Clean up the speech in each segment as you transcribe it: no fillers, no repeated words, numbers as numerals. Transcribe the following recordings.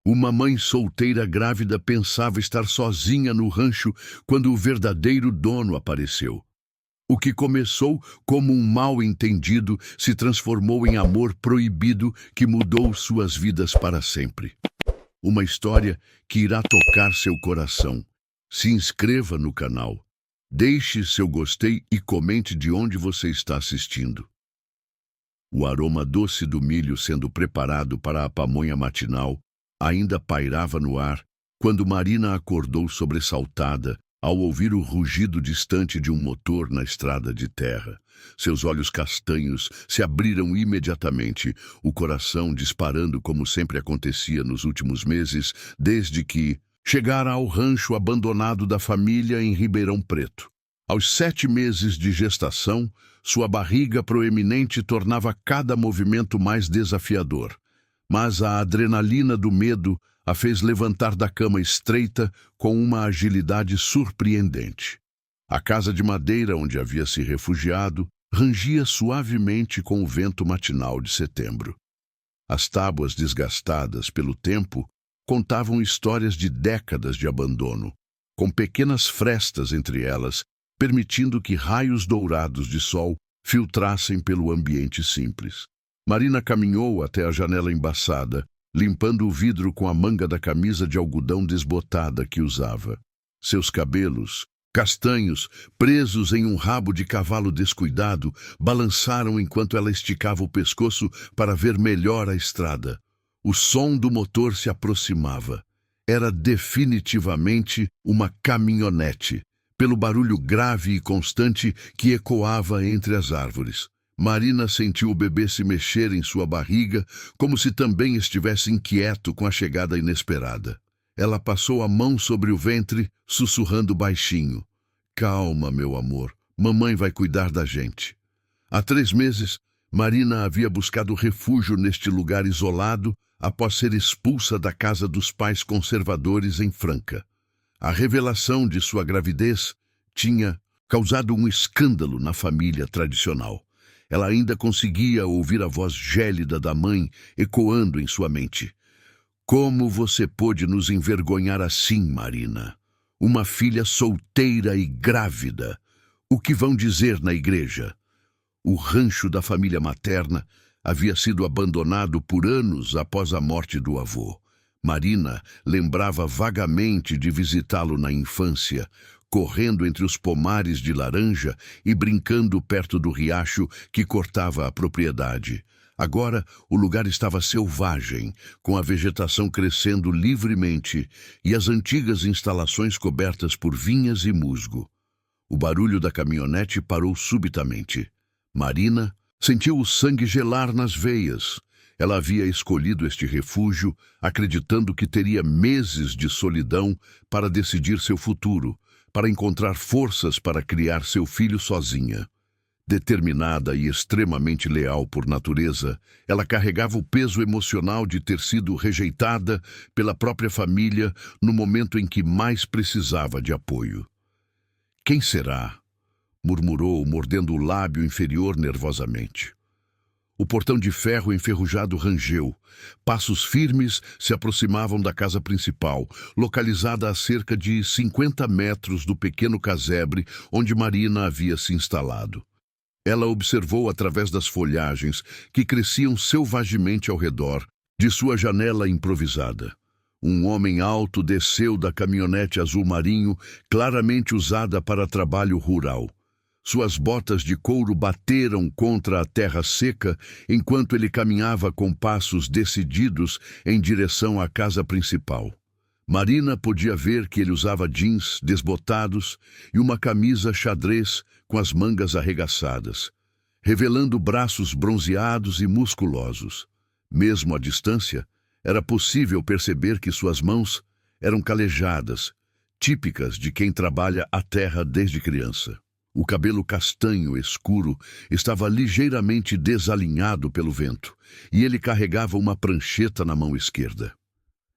Uma mãe solteira grávida pensava estar sozinha no rancho quando o verdadeiro dono apareceu. O que começou como um mal-entendido se transformou em amor proibido que mudou suas vidas para sempre. Uma história que irá tocar seu coração. Se inscreva no canal, deixe seu gostei e comente de onde você está assistindo. O aroma doce do milho sendo preparado para a pamonha matinal ainda pairava no ar quando Marina acordou sobressaltada ao ouvir o rugido distante de um motor na estrada de terra. Seus olhos castanhos se abriram imediatamente, o coração disparando como sempre acontecia nos últimos meses, desde que chegara ao rancho abandonado da família em Ribeirão Preto. Aos 7 meses de gestação, sua barriga proeminente tornava cada movimento mais desafiador. Mas a adrenalina do medo a fez levantar da cama estreita com uma agilidade surpreendente. A casa de madeira onde havia se refugiado rangia suavemente com o vento matinal de setembro. As tábuas desgastadas pelo tempo contavam histórias de décadas de abandono, com pequenas frestas entre elas, permitindo que raios dourados de sol filtrassem pelo ambiente simples. Marina caminhou até a janela embaçada, limpando o vidro com a manga da camisa de algodão desbotada que usava. Seus cabelos, castanhos, presos em um rabo de cavalo descuidado, balançaram enquanto ela esticava o pescoço para ver melhor a estrada. O som do motor se aproximava. Era definitivamente uma caminhonete, pelo barulho grave e constante que ecoava entre as árvores. Marina sentiu o bebê se mexer em sua barriga, como se também estivesse inquieto com a chegada inesperada. Ela passou a mão sobre o ventre, sussurrando baixinho. Calma, meu amor, mamãe vai cuidar da gente. Há 3 meses, Marina havia buscado refúgio neste lugar isolado após ser expulsa da casa dos pais conservadores em Franca. A revelação de sua gravidez tinha causado um escândalo na família tradicional. Ela ainda conseguia ouvir a voz gélida da mãe ecoando em sua mente. Como você pôde nos envergonhar assim, Marina? Uma filha solteira e grávida. O que vão dizer na igreja? O rancho da família materna havia sido abandonado por anos após a morte do avô. Marina lembrava vagamente de visitá-lo na infância, correndo entre os pomares de laranja e brincando perto do riacho que cortava a propriedade. Agora, o lugar estava selvagem, com a vegetação crescendo livremente e as antigas instalações cobertas por vinhas e musgo. O barulho da caminhonete parou subitamente. Marina sentiu o sangue gelar nas veias. Ela havia escolhido este refúgio, acreditando que teria meses de solidão para decidir seu futuro, para encontrar forças para criar seu filho sozinha. Determinada e extremamente leal por natureza, ela carregava o peso emocional de ter sido rejeitada pela própria família no momento em que mais precisava de apoio. Quem será? Murmurou, mordendo o lábio inferior nervosamente. O portão de ferro enferrujado rangeu. Passos firmes se aproximavam da casa principal, localizada a cerca de 50 metros do pequeno casebre onde Marina havia se instalado. Ela observou através das folhagens que cresciam selvagemente ao redor de sua janela improvisada. Um homem alto desceu da caminhonete azul marinho, claramente usada para trabalho rural. Suas botas de couro bateram contra a terra seca enquanto ele caminhava com passos decididos em direção à casa principal. Marina podia ver que ele usava jeans desbotados e uma camisa xadrez com as mangas arregaçadas, revelando braços bronzeados e musculosos. Mesmo à distância, era possível perceber que suas mãos eram calejadas, típicas de quem trabalha a terra desde criança. O cabelo castanho escuro estava ligeiramente desalinhado pelo vento, e ele carregava uma prancheta na mão esquerda.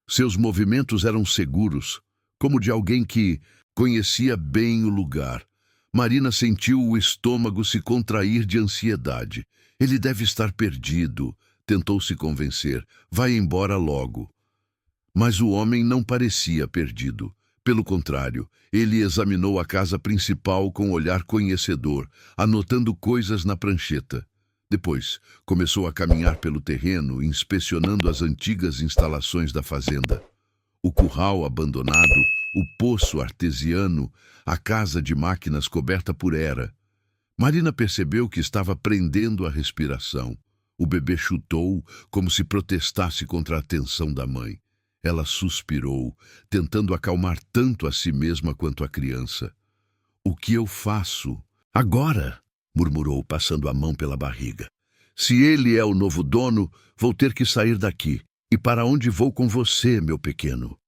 Seus movimentos eram seguros, como de alguém que conhecia bem o lugar. Marina sentiu o estômago se contrair de ansiedade. Ele deve estar perdido, tentou se convencer. Vai embora logo. Mas o homem não parecia perdido. Pelo contrário, ele examinou a casa principal com um olhar conhecedor, anotando coisas na prancheta. Depois, começou a caminhar pelo terreno, inspecionando as antigas instalações da fazenda. O curral abandonado, o poço artesiano, a casa de máquinas coberta por era. Marina percebeu que estava prendendo a respiração. O bebê chutou, como se protestasse contra a atenção da mãe. Ela suspirou, tentando acalmar tanto a si mesma quanto a criança. "O que eu faço? Agora?" murmurou, passando a mão pela barriga. "Se ele é o novo dono, vou ter que sair daqui. E para onde vou com você, meu pequeno?"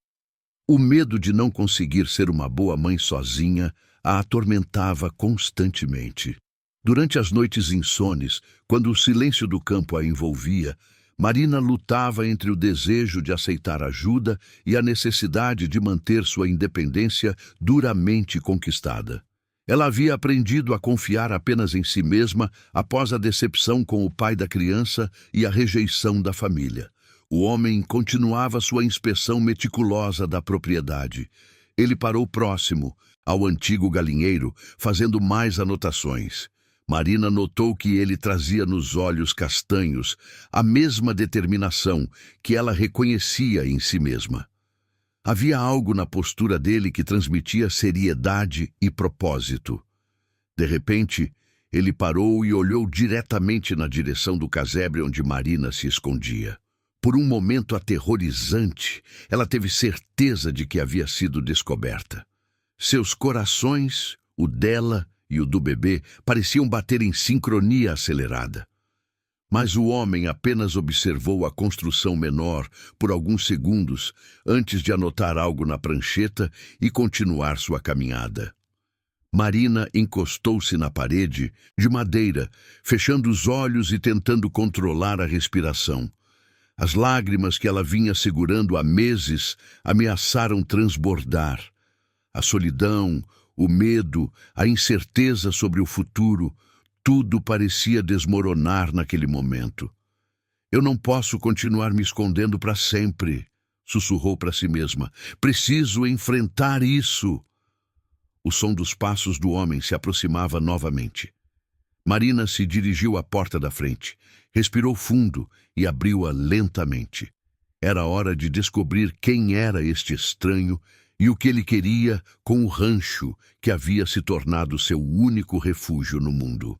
O medo de não conseguir ser uma boa mãe sozinha a atormentava constantemente. Durante as noites insones, quando o silêncio do campo a envolvia, Marina lutava entre o desejo de aceitar ajuda e a necessidade de manter sua independência duramente conquistada. Ela havia aprendido a confiar apenas em si mesma após a decepção com o pai da criança e a rejeição da família. O homem continuava sua inspeção meticulosa da propriedade. Ele parou próximo ao antigo galinheiro, fazendo mais anotações. Marina notou que ele trazia nos olhos castanhos a mesma determinação que ela reconhecia em si mesma. Havia algo na postura dele que transmitia seriedade e propósito. De repente, ele parou e olhou diretamente na direção do casebre onde Marina se escondia. Por um momento aterrorizante, ela teve certeza de que havia sido descoberta. Seus corações, o dela e o do bebê, pareciam bater em sincronia acelerada. Mas o homem apenas observou a construção menor por alguns segundos antes de anotar algo na prancheta e continuar sua caminhada. Marina encostou-se na parede de madeira, fechando os olhos e tentando controlar a respiração. As lágrimas que ela vinha segurando há meses ameaçaram transbordar. A solidão, o medo, a incerteza sobre o futuro, tudo parecia desmoronar naquele momento. "Eu não posso continuar me escondendo para sempre", sussurrou para si mesma. "Preciso enfrentar isso." O som dos passos do homem se aproximava novamente. Marina se dirigiu à porta da frente, respirou fundo e abriu-a lentamente. Era hora de descobrir quem era este estranho e o que ele queria com o rancho que havia se tornado seu único refúgio no mundo.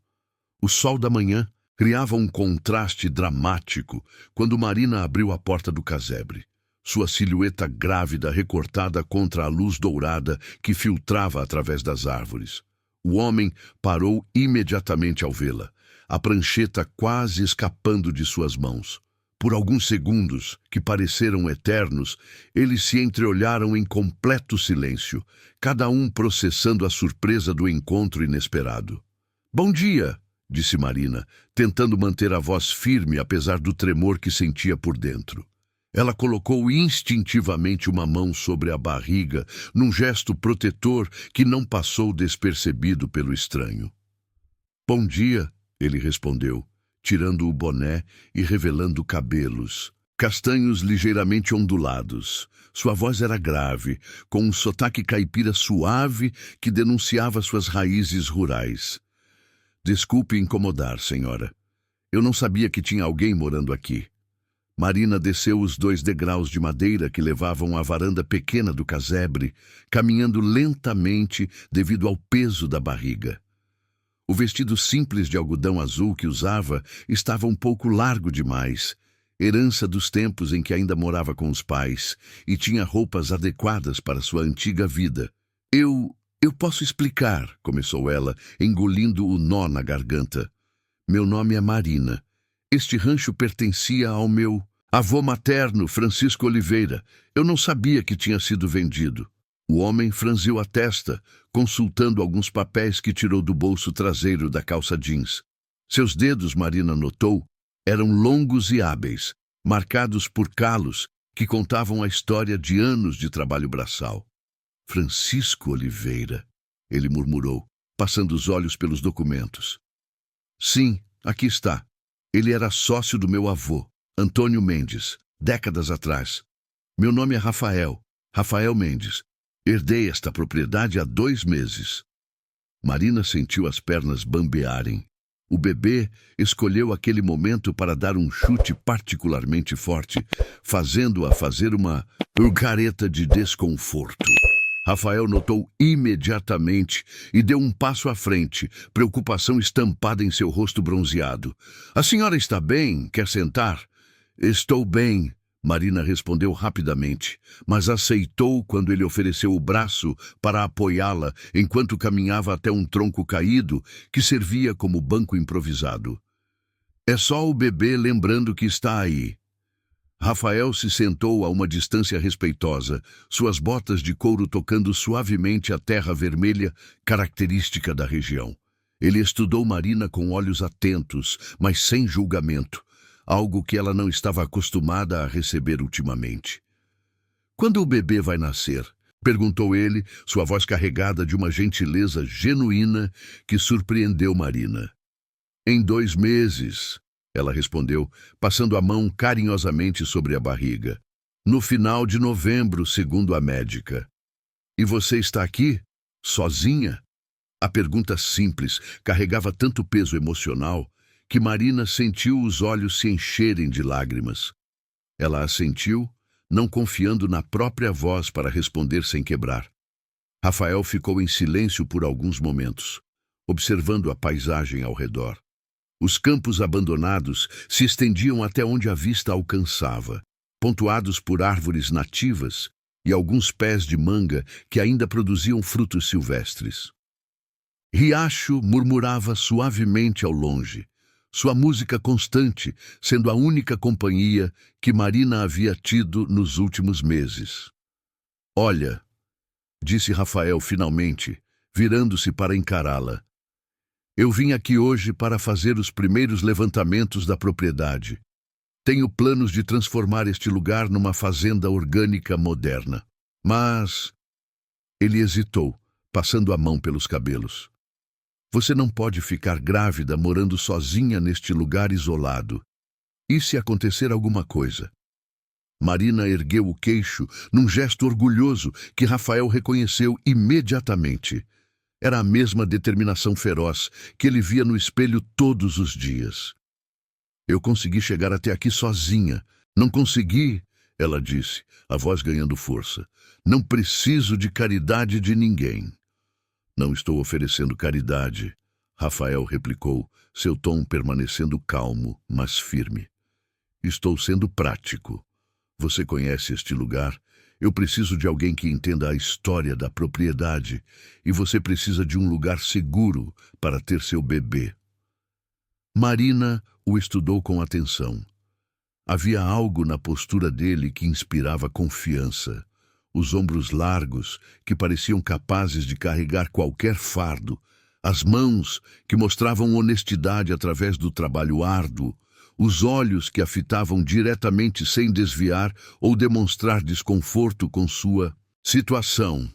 O sol da manhã criava um contraste dramático quando Marina abriu a porta do casebre. Sua silhueta grávida recortada contra a luz dourada que filtrava através das árvores. O homem parou imediatamente ao vê-la, a prancheta quase escapando de suas mãos. Por alguns segundos, que pareceram eternos, eles se entreolharam em completo silêncio, cada um processando a surpresa do encontro inesperado. "Bom dia", disse Marina, tentando manter a voz firme apesar do tremor que sentia por dentro. Ela colocou instintivamente uma mão sobre a barriga, num gesto protetor que não passou despercebido pelo estranho. "Bom dia", ele respondeu, tirando o boné e revelando cabelos, castanhos ligeiramente ondulados. Sua voz era grave, com um sotaque caipira suave que denunciava suas raízes rurais. "Desculpe incomodar, senhora. Eu não sabia que tinha alguém morando aqui." Marina desceu os 2 degraus de madeira que levavam à varanda pequena do casebre, caminhando lentamente devido ao peso da barriga. O vestido simples de algodão azul que usava estava um pouco largo demais, herança dos tempos em que ainda morava com os pais, e tinha roupas adequadas para sua antiga vida. Eu posso explicar", começou ela, engolindo o nó na garganta. "Meu nome é Marina. Este rancho pertencia ao meu avô materno, Francisco Oliveira. Eu não sabia que tinha sido vendido." O homem franziu a testa, consultando alguns papéis que tirou do bolso traseiro da calça jeans. Seus dedos, Marina notou, eram longos e hábeis, marcados por calos que contavam a história de anos de trabalho braçal. "Francisco Oliveira", ele murmurou, passando os olhos pelos documentos. "Sim, aqui está. Ele era sócio do meu avô, Antônio Mendes, décadas atrás. Meu nome é Rafael, Rafael Mendes. Herdei esta propriedade há 2 meses. Marina sentiu as pernas bambearem. O bebê escolheu aquele momento para dar um chute particularmente forte, fazendo-a fazer uma careta de desconforto. Rafael notou imediatamente e deu um passo à frente, preocupação estampada em seu rosto bronzeado. A senhora está bem? Quer sentar? Estou bem, Marina respondeu rapidamente, mas aceitou quando ele ofereceu o braço para apoiá-la enquanto caminhava até um tronco caído que servia como banco improvisado. É só o bebê lembrando que está aí. Rafael se sentou a uma distância respeitosa, suas botas de couro tocando suavemente a terra vermelha, característica da região. Ele estudou Marina com olhos atentos, mas sem julgamento, algo que ela não estava acostumada a receber ultimamente. «Quando o bebê vai nascer?» perguntou ele, sua voz carregada de uma gentileza genuína que surpreendeu Marina. «Em 2 meses», ela respondeu, passando a mão carinhosamente sobre a barriga. «No final de novembro, segundo a médica.» «E você está aqui? Sozinha?» A pergunta simples carregava tanto peso emocional que Marina sentiu os olhos se encherem de lágrimas. Ela assentiu, não confiando na própria voz para responder sem quebrar. Rafael ficou em silêncio por alguns momentos, observando a paisagem ao redor. Os campos abandonados se estendiam até onde a vista alcançava, pontuados por árvores nativas e alguns pés de manga que ainda produziam frutos silvestres. Riacho murmurava suavemente ao longe, sua música constante sendo a única companhia que Marina havia tido nos últimos meses. «Olha», disse Rafael finalmente, virando-se para encará-la. «Eu vim aqui hoje para fazer os primeiros levantamentos da propriedade. Tenho planos de transformar este lugar numa fazenda orgânica moderna. Mas...» Ele hesitou, passando a mão pelos cabelos. «Você não pode ficar grávida morando sozinha neste lugar isolado. E se acontecer alguma coisa?» Marina ergueu o queixo num gesto orgulhoso que Rafael reconheceu imediatamente. Era a mesma determinação feroz que ele via no espelho todos os dias. «Eu consegui chegar até aqui sozinha. Não consegui», ela disse, a voz ganhando força. «Não preciso de caridade de ninguém.» «Não estou oferecendo caridade», Rafael replicou, seu tom permanecendo calmo, mas firme. «Estou sendo prático. Você conhece este lugar? Eu preciso de alguém que entenda a história da propriedade e você precisa de um lugar seguro para ter seu bebê.» Marina o estudou com atenção. Havia algo na postura dele que inspirava confiança. Os ombros largos, que pareciam capazes de carregar qualquer fardo, as mãos, que mostravam honestidade através do trabalho árduo, os olhos que a fitavam diretamente sem desviar ou demonstrar desconforto com sua situação.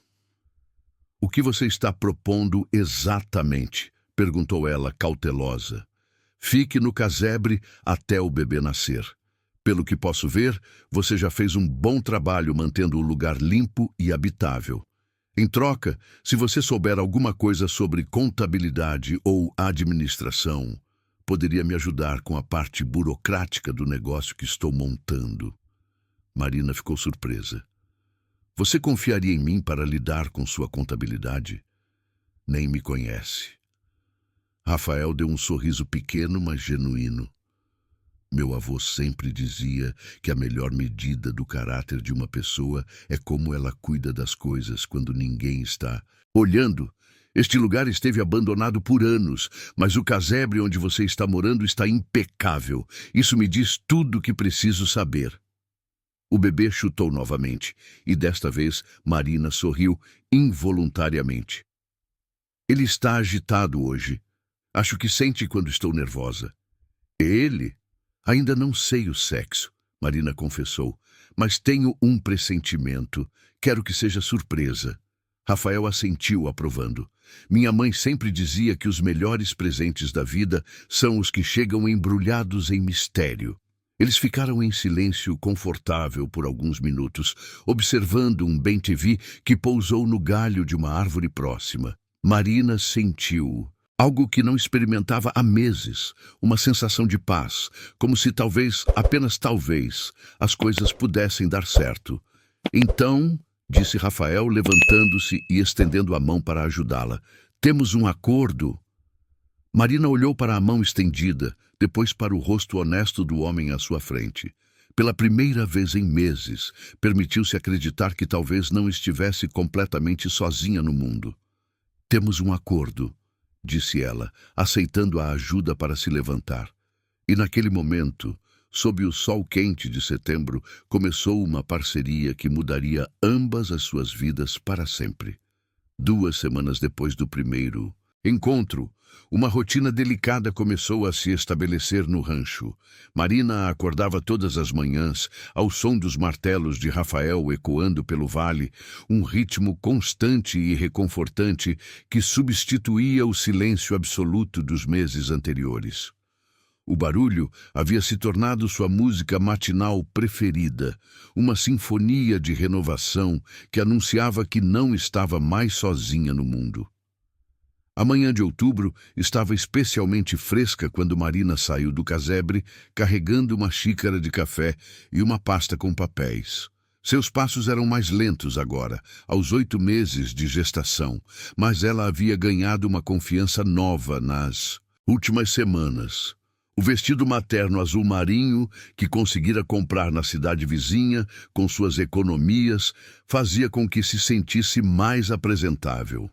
«O que você está propondo exatamente?» perguntou ela, cautelosa. «Fique no casebre até o bebê nascer. Pelo que posso ver, você já fez um bom trabalho mantendo o lugar limpo e habitável. Em troca, se você souber alguma coisa sobre contabilidade ou administração, poderia me ajudar com a parte burocrática do negócio que estou montando.» Marina ficou surpresa. «Você confiaria em mim para lidar com sua contabilidade? Nem me conhece.» Rafael deu um sorriso pequeno, mas genuíno. «Meu avô sempre dizia que a melhor medida do caráter de uma pessoa é como ela cuida das coisas quando ninguém está olhando. Este lugar esteve abandonado por anos, mas o casebre onde você está morando está impecável. Isso me diz tudo o que preciso saber.» O bebê chutou novamente, e desta vez Marina sorriu involuntariamente. «Ele está agitado hoje. Acho que sente quando estou nervosa.» «Ele? Ainda não sei o sexo», Marina confessou, «mas tenho um pressentimento. Quero que seja surpresa.» Rafael assentiu, aprovando. «Minha mãe sempre dizia que os melhores presentes da vida são os que chegam embrulhados em mistério.» Eles ficaram em silêncio confortável por alguns minutos, observando um bem-te-vi que pousou no galho de uma árvore próxima. Marina sentiu algo que não experimentava há meses, uma sensação de paz, como se talvez, apenas talvez, as coisas pudessem dar certo. Então, disse Rafael, levantando-se e estendendo a mão para ajudá-la, temos um acordo. Marina olhou para a mão estendida, depois para o rosto honesto do homem à sua frente. Pela primeira vez em meses, permitiu-se acreditar que talvez não estivesse completamente sozinha no mundo. Temos um acordo, disse ela, aceitando a ajuda para se levantar. E naquele momento, sob o sol quente de setembro, começou uma parceria que mudaria ambas as suas vidas para sempre. 2 semanas depois do primeiro encontro, uma rotina delicada começou a se estabelecer no rancho. Marina acordava todas as manhãs, ao som dos martelos de Rafael ecoando pelo vale, um ritmo constante e reconfortante que substituía o silêncio absoluto dos meses anteriores. O barulho havia se tornado sua música matinal preferida, uma sinfonia de renovação que anunciava que não estava mais sozinha no mundo. A manhã de outubro estava especialmente fresca quando Marina saiu do casebre carregando uma xícara de café e uma pasta com papéis. Seus passos eram mais lentos agora, aos 8 meses de gestação, mas ela havia ganhado uma confiança nova nas últimas semanas. O vestido materno azul marinho, que conseguira comprar na cidade vizinha, com suas economias, fazia com que se sentisse mais apresentável.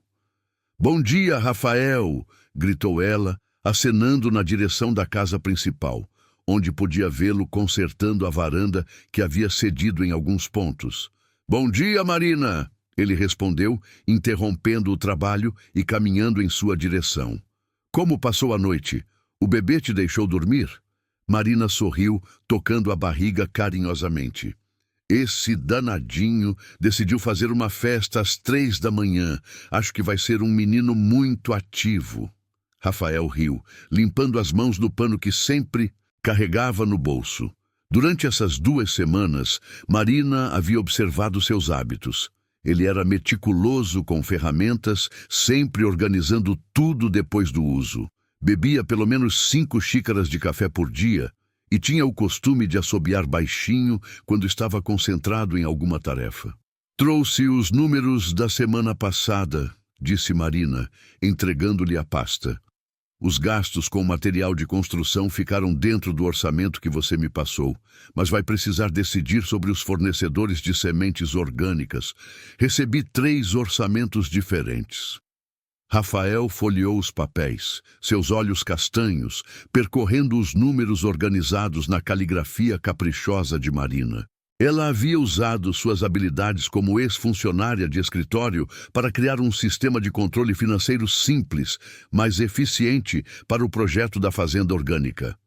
"Bom dia, Rafael!" gritou ela, acenando na direção da casa principal, onde podia vê-lo consertando a varanda que havia cedido em alguns pontos. "Bom dia, Marina!" ele respondeu, interrompendo o trabalho e caminhando em sua direção. "Como passou a noite? O bebê te deixou dormir?" Marina sorriu, tocando a barriga carinhosamente. "Esse danadinho decidiu fazer uma festa às 3 da manhã. Acho que vai ser um menino muito ativo." Rafael riu, limpando as mãos do pano que sempre carregava no bolso. Durante essas 2 semanas, Marina havia observado seus hábitos. Ele era meticuloso com ferramentas, sempre organizando tudo depois do uso. Bebia pelo menos 5 xícaras de café por dia e tinha o costume de assobiar baixinho quando estava concentrado em alguma tarefa. "Trouxe os números da semana passada", disse Marina, entregando-lhe a pasta. "Os gastos com material de construção ficaram dentro do orçamento que você me passou, mas vai precisar decidir sobre os fornecedores de sementes orgânicas. Recebi 3 orçamentos diferentes." Rafael folheou os papéis, seus olhos castanhos, percorrendo os números organizados na caligrafia caprichosa de Marina. Ela havia usado suas habilidades como ex-funcionária de escritório para criar um sistema de controle financeiro simples, mas eficiente para o projeto da fazenda orgânica.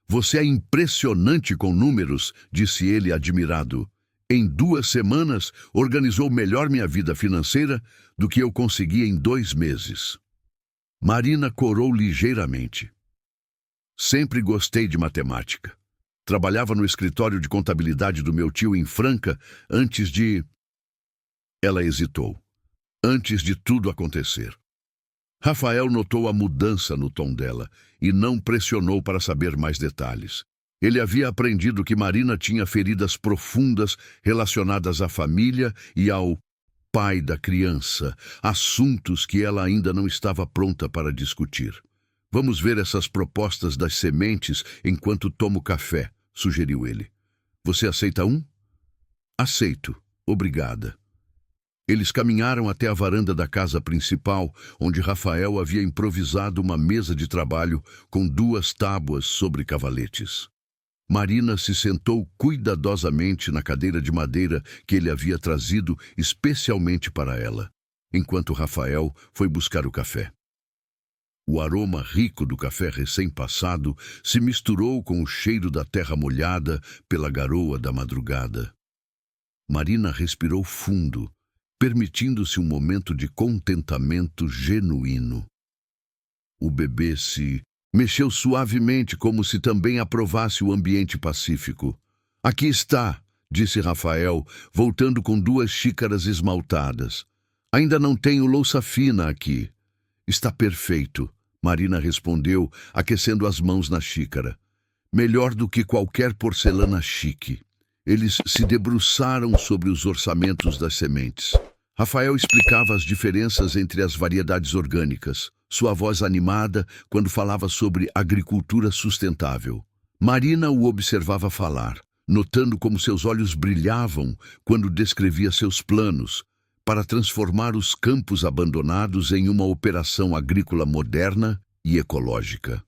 "Você é impressionante com números", disse ele admirado. "Em 2 semanas, organizou melhor minha vida financeira do que eu consegui em 2 meses." Marina corou ligeiramente. "Sempre gostei de matemática. Trabalhava no escritório de contabilidade do meu tio em Franca antes de..." Ela hesitou. "Antes de tudo acontecer." Rafael notou a mudança no tom dela e não pressionou para saber mais detalhes. Ele havia aprendido que Marina tinha feridas profundas relacionadas à família e ao pai da criança, assuntos que ela ainda não estava pronta para discutir. "Vamos ver essas propostas das sementes enquanto tomo café", sugeriu ele. "Você aceita um?" "Aceito, obrigada." Eles caminharam até a varanda da casa principal, onde Rafael havia improvisado uma mesa de trabalho com 2 tábuas sobre cavaletes. Marina se sentou cuidadosamente na cadeira de madeira que ele havia trazido especialmente para ela, enquanto Rafael foi buscar o café. O aroma rico do café recém-passado se misturou com o cheiro da terra molhada pela garoa da madrugada. Marina respirou fundo, permitindo-se um momento de contentamento genuíno. O bebê se Mexeu suavemente, como se também aprovasse o ambiente pacífico. Aqui está, disse Rafael, voltando com 2 xícaras esmaltadas. Ainda não tenho louça fina aqui. Está perfeito, Marina respondeu, aquecendo as mãos na xícara. Melhor do que qualquer porcelana chique. Eles se debruçaram sobre os orçamentos das sementes. Rafael explicava as diferenças entre as variedades orgânicas, sua voz animada quando falava sobre agricultura sustentável. Marina o observava falar, notando como seus olhos brilhavam quando descrevia seus planos para transformar os campos abandonados em uma operação agrícola moderna e ecológica.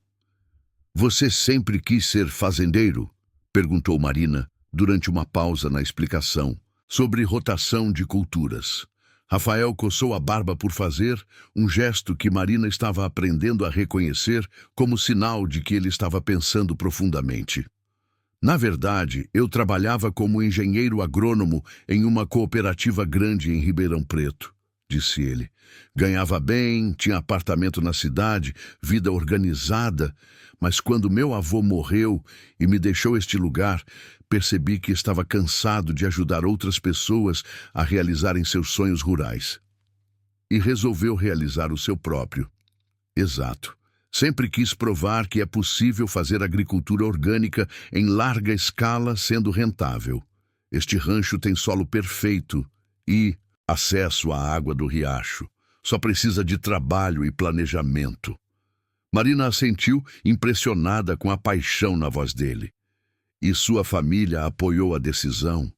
Você sempre quis ser fazendeiro? Perguntou Marina, durante uma pausa na explicação, sobre rotação de culturas. Rafael coçou a barba por fazer, um gesto que Marina estava aprendendo a reconhecer como sinal de que ele estava pensando profundamente. Na verdade, eu trabalhava como engenheiro agrônomo em uma cooperativa grande em Ribeirão Preto, disse ele. Ganhava bem, tinha apartamento na cidade, vida organizada, mas quando meu avô morreu e me deixou este lugar, percebi que estava cansado de ajudar outras pessoas a realizarem seus sonhos rurais. E resolveu realizar o seu próprio. Exato. Sempre quis provar que é possível fazer agricultura orgânica em larga escala sendo rentável. Este rancho tem solo perfeito e acesso à água do riacho. Só precisa de trabalho e planejamento. Marina assentiu, impressionada com a paixão na voz dele. E sua família apoiou a decisão.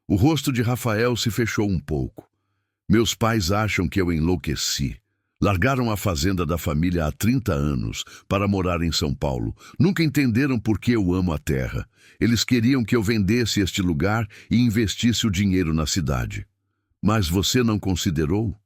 O rosto de Rafael se fechou um pouco. Meus pais acham que eu enlouqueci. Largaram a fazenda da família há 30 anos para morar em São Paulo. Nunca entenderam por que eu amo a terra. Eles queriam que eu vendesse este lugar e investisse o dinheiro na cidade. Mas você não considerou?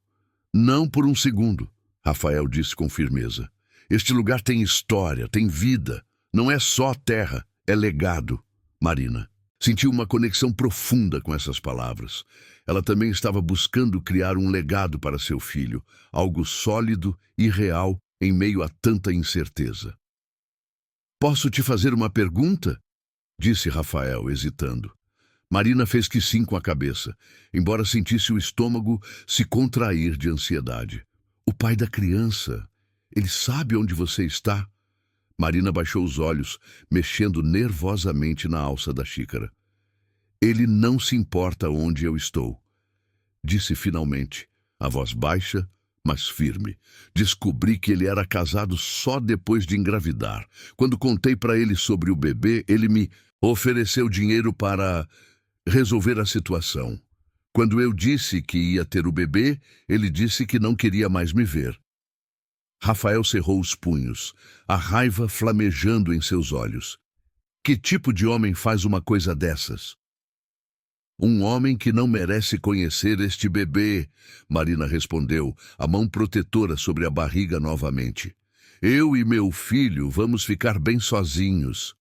Não por um segundo, Rafael disse com firmeza. Este lugar tem história, tem vida. Não é só terra, é legado. Marina sentiu uma conexão profunda com essas palavras. Ela também estava buscando criar um legado para seu filho, algo sólido e real em meio a tanta incerteza. Posso te fazer uma pergunta? Disse Rafael, hesitando. Marina fez que sim com a cabeça, embora sentisse o estômago se contrair de ansiedade. O pai da criança, ele sabe onde você está? Marina baixou os olhos, mexendo nervosamente na alça da xícara. Ele não se importa onde eu estou, disse finalmente, a voz baixa, mas firme. Descobri que ele era casado só depois de engravidar. Quando contei para ele sobre o bebê, ele me ofereceu dinheiro para resolver a situação. Quando eu disse que ia ter o bebê, ele disse que não queria mais me ver. Rafael cerrou os punhos, a raiva flamejando em seus olhos. Que tipo de homem faz uma coisa dessas? Um homem que não merece conhecer este bebê, Marina respondeu, a mão protetora sobre a barriga novamente. Eu e meu filho vamos ficar bem sozinhos.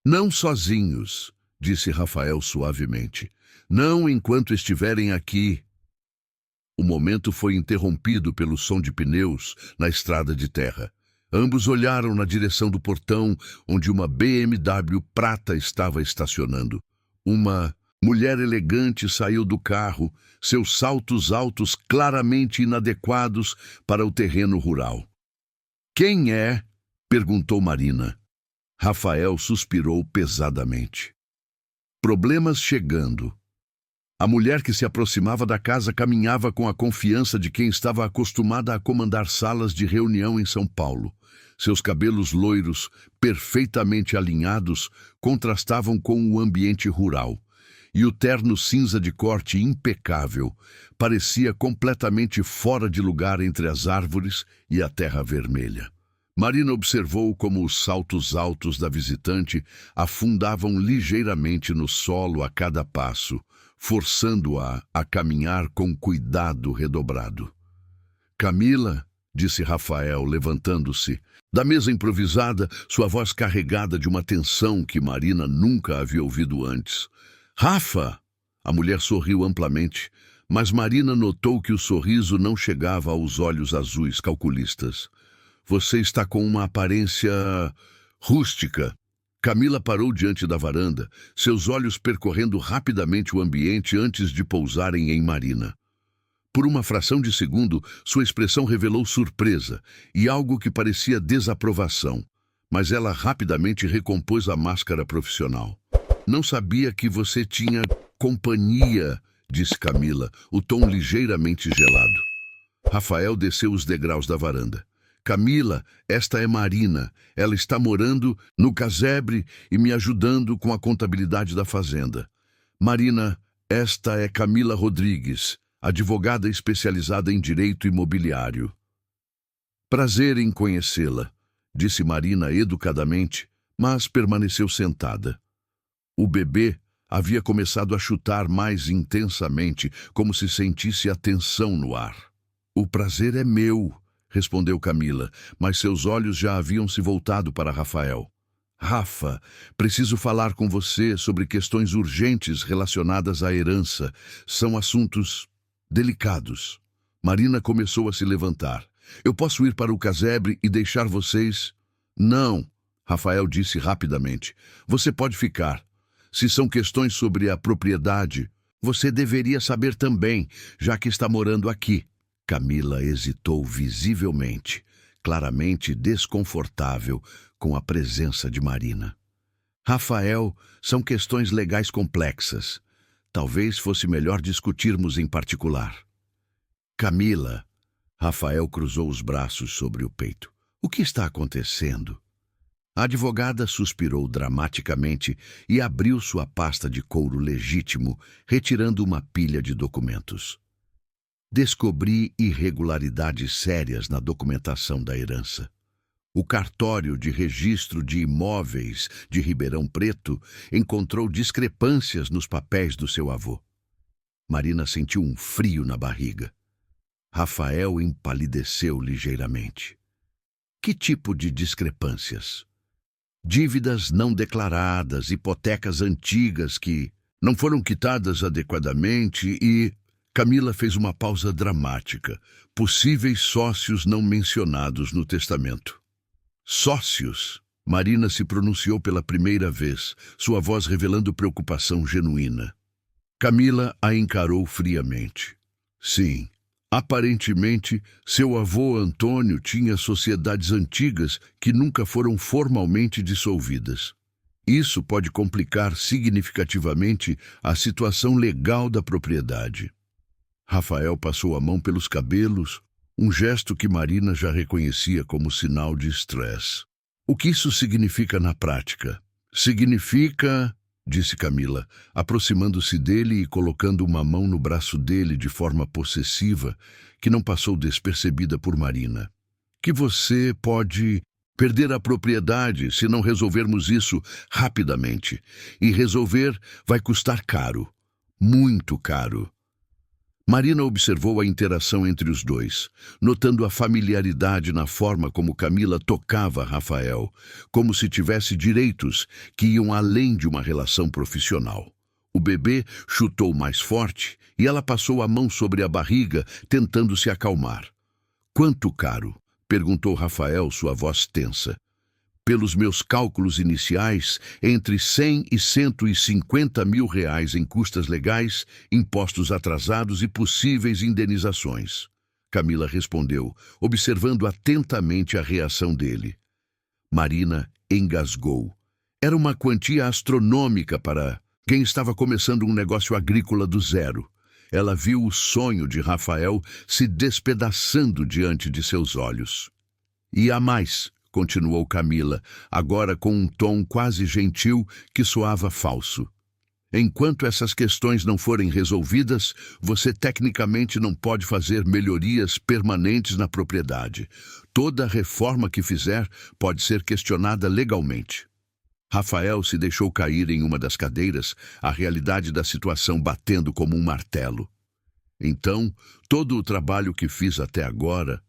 Não sozinhos, disse Rafael suavemente. Não enquanto estiverem aqui. O momento foi interrompido pelo som de pneus na estrada de terra. Ambos olharam na direção do portão, onde uma BMW prata estava estacionando. Uma mulher elegante saiu do carro, seus saltos altos claramente inadequados para o terreno rural. Quem é? Perguntou Marina. Rafael suspirou pesadamente. Problemas chegando. A mulher que se aproximava da casa caminhava com a confiança de quem estava acostumada a comandar salas de reunião em São Paulo. Seus cabelos loiros, perfeitamente alinhados, contrastavam com o ambiente rural. E o terno cinza de corte impecável parecia completamente fora de lugar entre as árvores e a terra vermelha. Marina observou como os saltos altos da visitante afundavam ligeiramente no solo a cada passo, forçando-a a caminhar com cuidado redobrado. Camila, disse Rafael, levantando-se. Da mesa improvisada, sua voz carregada de uma tensão que Marina nunca havia ouvido antes. Rafa! A mulher sorriu amplamente, mas Marina notou que o sorriso não chegava aos olhos azuis calculistas. Você está com uma aparência rústica. Camila parou diante da varanda, seus olhos percorrendo rapidamente o ambiente antes de pousarem em Marina. Por uma fração de segundo, sua expressão revelou surpresa e algo que parecia desaprovação, mas ela rapidamente recompôs a máscara profissional. Não sabia que você tinha companhia, disse Camila, o tom ligeiramente gelado. Rafael desceu os degraus da varanda. Camila, esta é Marina. Ela está morando no casebre e me ajudando com a contabilidade da fazenda. Marina, esta é Camila Rodrigues, advogada especializada em direito imobiliário. Prazer em conhecê-la, disse Marina educadamente, mas permaneceu sentada. O bebê havia começado a chutar mais intensamente, como se sentisse a tensão no ar. O prazer é meu, respondeu Camila, mas seus olhos já haviam se voltado para Rafael. Rafa, preciso falar com você sobre questões urgentes relacionadas à herança. São assuntos delicados. Marina começou a se levantar. Eu posso ir para o casebre e deixar vocês? Não, Rafael disse rapidamente. Você pode ficar. Se são questões sobre a propriedade, você deveria saber também, já que está morando aqui. Camila hesitou visivelmente, claramente desconfortável com a presença de Marina. Rafael, são questões legais complexas. Talvez fosse melhor discutirmos em particular. Camila, Rafael cruzou os braços sobre o peito. O que está acontecendo? A advogada suspirou dramaticamente e abriu sua pasta de couro legítimo, retirando uma pilha de documentos. Descobri irregularidades sérias na documentação da herança. O cartório de registro de imóveis de Ribeirão Preto encontrou discrepâncias nos papéis do seu avô. Marina sentiu um frio na barriga. Rafael empalideceu ligeiramente. Que tipo de discrepâncias? Dívidas não declaradas, hipotecas antigas que não foram quitadas adequadamente e... Camila fez uma pausa dramática. Possíveis sócios não mencionados no testamento. Sócios? Marina se pronunciou pela primeira vez, sua voz revelando preocupação genuína. Camila a encarou friamente. Sim, aparentemente, seu avô Antônio tinha sociedades antigas que nunca foram formalmente dissolvidas. Isso pode complicar significativamente a situação legal da propriedade. Rafael passou a mão pelos cabelos, um gesto que Marina já reconhecia como sinal de estresse. O que isso significa na prática? Significa, disse Camila, aproximando-se dele e colocando uma mão no braço dele de forma possessiva, que não passou despercebida por Marina, que você pode perder a propriedade se não resolvermos isso rapidamente. E resolver vai custar caro, muito caro. Marina observou a interação entre os dois, notando a familiaridade na forma como Camila tocava Rafael, como se tivesse direitos que iam além de uma relação profissional. O bebê chutou mais forte e ela passou a mão sobre a barriga, tentando se acalmar. Quanto caro? Perguntou Rafael, sua voz tensa. Pelos meus cálculos iniciais, entre 100 e 150 mil reais em custas legais, impostos atrasados e possíveis indenizações. Camila respondeu, observando atentamente a reação dele. Marina engasgou. Era uma quantia astronômica para quem estava começando um negócio agrícola do zero. Ela viu o sonho de Rafael se despedaçando diante de seus olhos. E há mais, continuou Camila, agora com um tom quase gentil que soava falso. Enquanto essas questões não forem resolvidas, você tecnicamente não pode fazer melhorias permanentes na propriedade. Toda reforma que fizer pode ser questionada legalmente. Rafael se deixou cair em uma das cadeiras, a realidade da situação batendo como um martelo. Então, todo o trabalho que fiz até agora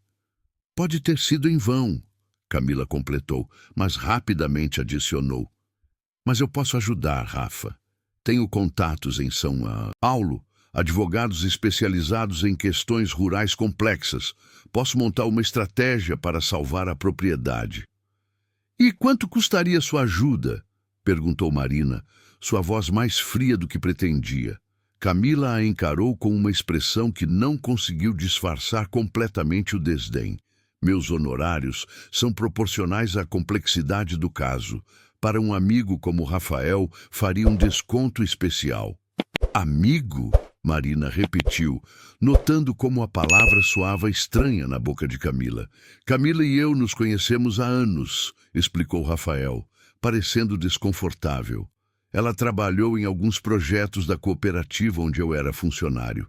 pode ter sido em vão, Camila completou, mas rapidamente adicionou. Mas eu posso ajudar, Rafa. Tenho contatos em São Paulo. advogados especializados em questões rurais complexas. Posso montar uma estratégia para salvar a propriedade. E quanto custaria sua ajuda? Perguntou Marina, sua voz mais fria do que pretendia. Camila a encarou com uma expressão que não conseguiu disfarçar completamente o desdém. Meus honorários são proporcionais à complexidade do caso. Para um amigo como Rafael, faria um desconto especial. Amigo? Marina repetiu, notando como a palavra soava estranha na boca de Camila. Camila e eu nos conhecemos há anos, explicou Rafael, parecendo desconfortável. Ela trabalhou em alguns projetos da cooperativa onde eu era funcionário.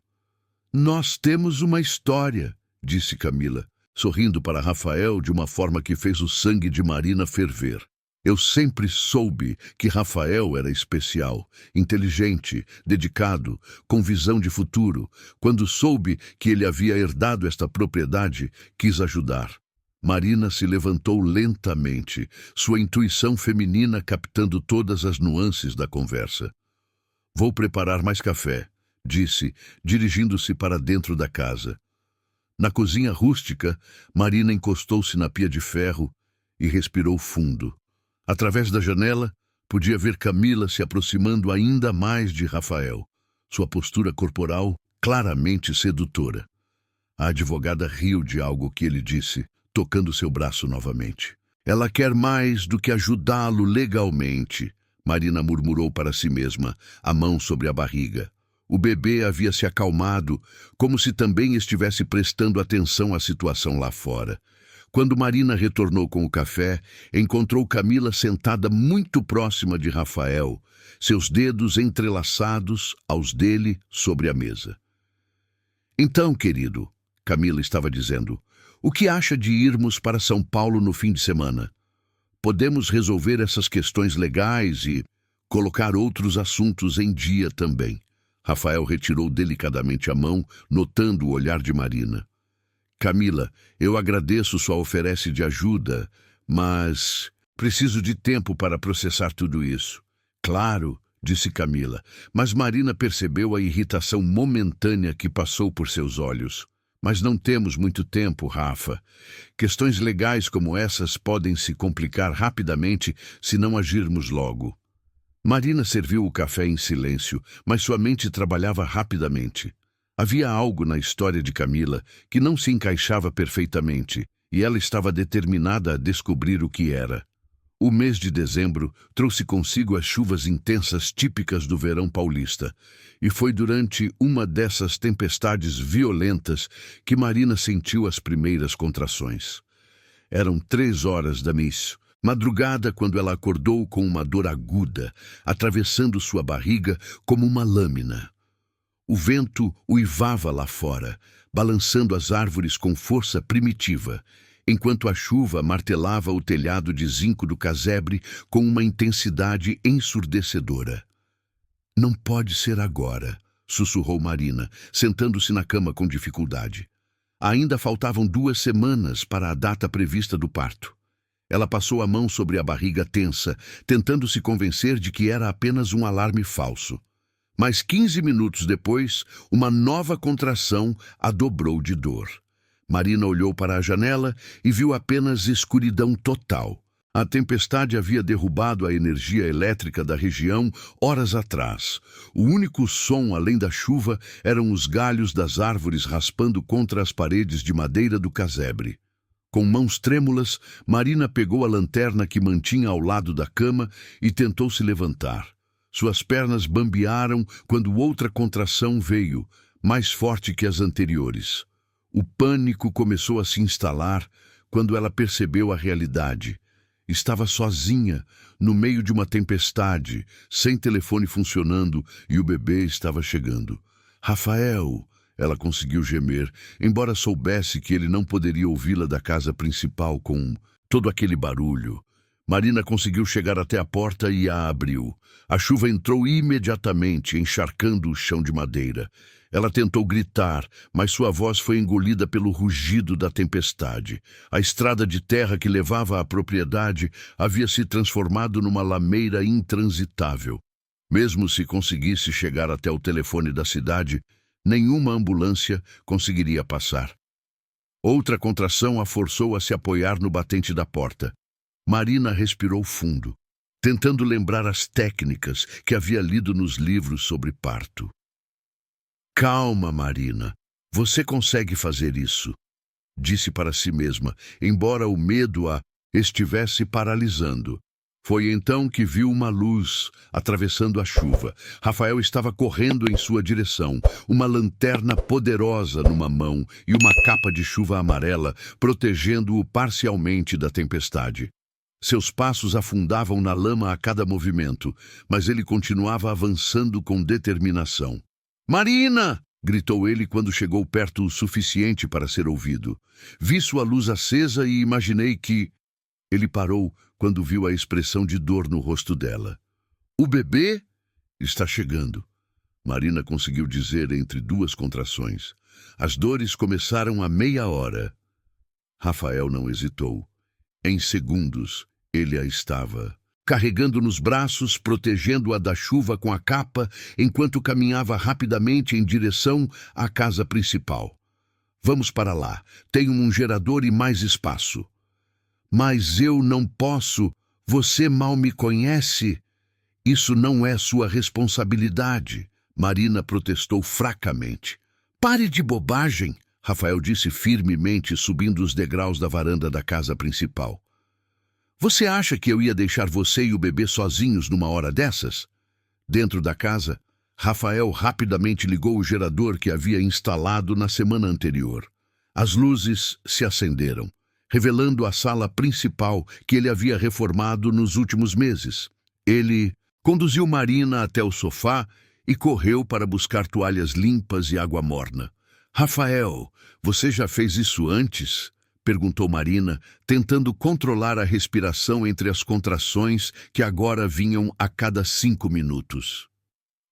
Nós temos uma história, disse Camila, sorrindo para Rafael de uma forma que fez o sangue de Marina ferver. Eu sempre soube que Rafael era especial, inteligente, dedicado, com visão de futuro. Quando soube que ele havia herdado esta propriedade, quis ajudar. Marina se levantou lentamente, sua intuição feminina captando todas as nuances da conversa. Vou preparar mais café, disse, dirigindo-se para dentro da casa. Na cozinha rústica, Marina encostou-se na pia de ferro e respirou fundo. Através da janela, podia ver Camila se aproximando ainda mais de Rafael, sua postura corporal claramente sedutora. A advogada riu de algo que ele disse, tocando seu braço novamente. Ela quer mais do que ajudá-lo legalmente, Marina murmurou para si mesma, a mão sobre a barriga. O bebê havia se acalmado, como se também estivesse prestando atenção à situação lá fora. Quando Marina retornou com o café, encontrou Camila sentada muito próxima de Rafael, seus dedos entrelaçados aos dele sobre a mesa. Então, querido, Camila estava dizendo, o que acha de irmos para São Paulo no fim de semana? Podemos resolver essas questões legais e colocar outros assuntos em dia também. Rafael retirou delicadamente a mão, notando o olhar de Marina. Camila, eu agradeço sua oferta de ajuda, mas preciso de tempo para processar tudo isso. Claro, disse Camila, mas Marina percebeu a irritação momentânea que passou por seus olhos. Mas não temos muito tempo, Rafa. Questões legais como essas podem se complicar rapidamente se não agirmos logo. Marina serviu o café em silêncio, mas sua mente trabalhava rapidamente. Havia algo na história de Camila que não se encaixava perfeitamente, e ela estava determinada a descobrir o que era. O mês de dezembro trouxe consigo as chuvas intensas típicas do verão paulista, e foi durante uma dessas tempestades violentas que Marina sentiu as primeiras contrações. Eram 3 horas da madrugada quando ela acordou com uma dor aguda, atravessando sua barriga como uma lâmina. O vento uivava lá fora, balançando as árvores com força primitiva, enquanto a chuva martelava o telhado de zinco do casebre com uma intensidade ensurdecedora. Não pode ser agora, sussurrou Marina, sentando-se na cama com dificuldade. Ainda faltavam 2 semanas para a data prevista do parto. Ela passou a mão sobre a barriga tensa, tentando se convencer de que era apenas um alarme falso. Mas 15 minutos depois, uma nova contração a dobrou de dor. Marina olhou para a janela e viu apenas escuridão total. A tempestade havia derrubado a energia elétrica da região horas atrás. O único som além da chuva eram os galhos das árvores raspando contra as paredes de madeira do casebre. Com mãos trêmulas, Marina pegou a lanterna que mantinha ao lado da cama e tentou se levantar. Suas pernas bambearam quando outra contração veio, mais forte que as anteriores. O pânico começou a se instalar quando ela percebeu a realidade. Estava sozinha, no meio de uma tempestade, sem telefone funcionando e o bebê estava chegando. Rafael! Ela conseguiu gemer, embora soubesse que ele não poderia ouvi-la da casa principal com todo aquele barulho. Marina conseguiu chegar até a porta e a abriu. A chuva entrou imediatamente, encharcando o chão de madeira. Ela tentou gritar, mas sua voz foi engolida pelo rugido da tempestade. A estrada de terra que levava à propriedade havia se transformado numa lameira intransitável. Mesmo se conseguisse chegar até o telefone da cidade, nenhuma ambulância conseguiria passar. Outra contração a forçou a se apoiar no batente da porta. Marina respirou fundo, tentando lembrar as técnicas que havia lido nos livros sobre parto. Calma, Marina. Você consegue fazer isso, disse para si mesma, embora o medo a estivesse paralisando. Foi então que viu uma luz atravessando a chuva. Rafael estava correndo em sua direção, uma lanterna poderosa numa mão e uma capa de chuva amarela protegendo-o parcialmente da tempestade. Seus passos afundavam na lama a cada movimento, mas ele continuava avançando com determinação. «Marina!» gritou ele quando chegou perto o suficiente para ser ouvido. Vi sua luz acesa e imaginei que... Ele parou quando viu a expressão de dor no rosto dela. «O bebê está chegando», Marina conseguiu dizer entre duas contrações. As dores começaram há meia hora. Rafael não hesitou. Em segundos, ele a estava carregando nos braços, protegendo-a da chuva com a capa, enquanto caminhava rapidamente em direção à casa principal. «Vamos para lá. Tenho um gerador e mais espaço». «Mas eu não posso. Você mal me conhece. Isso não é sua responsabilidade», Marina protestou fracamente. «Pare de bobagem», Rafael disse firmemente, subindo os degraus da varanda da casa principal. «Você acha que eu ia deixar você e o bebê sozinhos numa hora dessas?» Dentro da casa, Rafael rapidamente ligou o gerador que havia instalado na semana anterior. As luzes se acenderam, revelando a sala principal que ele havia reformado nos últimos meses. Ele conduziu Marina até o sofá e correu para buscar toalhas limpas e água morna. «Rafael, você já fez isso antes?» perguntou Marina, tentando controlar a respiração entre as contrações que agora vinham a cada 5 minutos.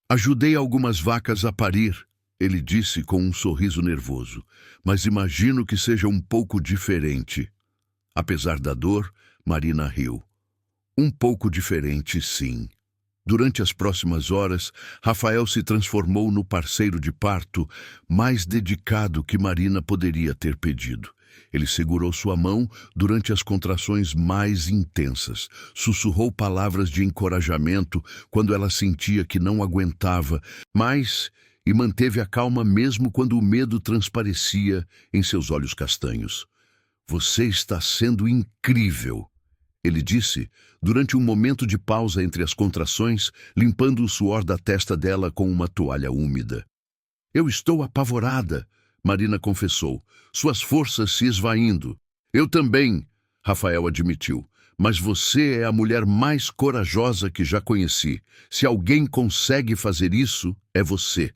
«Ajudei algumas vacas a parir», ele disse com um sorriso nervoso, «mas imagino que seja um pouco diferente». Apesar da dor, Marina riu. «Um pouco diferente, sim». Durante as próximas horas, Rafael se transformou no parceiro de parto mais dedicado que Marina poderia ter pedido. Ele segurou sua mão durante as contrações mais intensas, sussurrou palavras de encorajamento quando ela sentia que não aguentava mais e manteve a calma mesmo quando o medo transparecia em seus olhos castanhos. «Você está sendo incrível», ele disse, durante um momento de pausa entre as contrações, limpando o suor da testa dela com uma toalha úmida. «Eu estou apavorada», Marina confessou, suas forças se esvaindo. «Eu também», Rafael admitiu, «mas você é a mulher mais corajosa que já conheci. Se alguém consegue fazer isso, é você».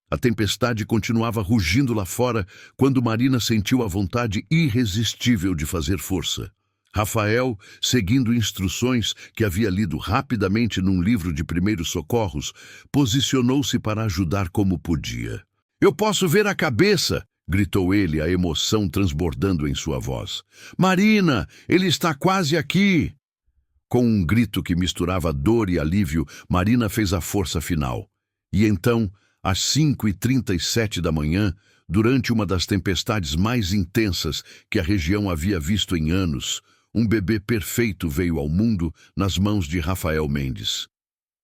A tempestade continuava rugindo lá fora quando Marina sentiu a vontade irresistível de fazer força. Rafael, seguindo instruções que havia lido rapidamente num livro de primeiros socorros, posicionou-se para ajudar como podia. «Eu posso ver a cabeça!» gritou ele, a emoção transbordando em sua voz. «Marina, ele está quase aqui!» Com um grito que misturava dor e alívio, Marina fez a força final. E então, às 5h37 da manhã, durante uma das tempestades mais intensas que a região havia visto em anos, um bebê perfeito veio ao mundo nas mãos de Rafael Mendes.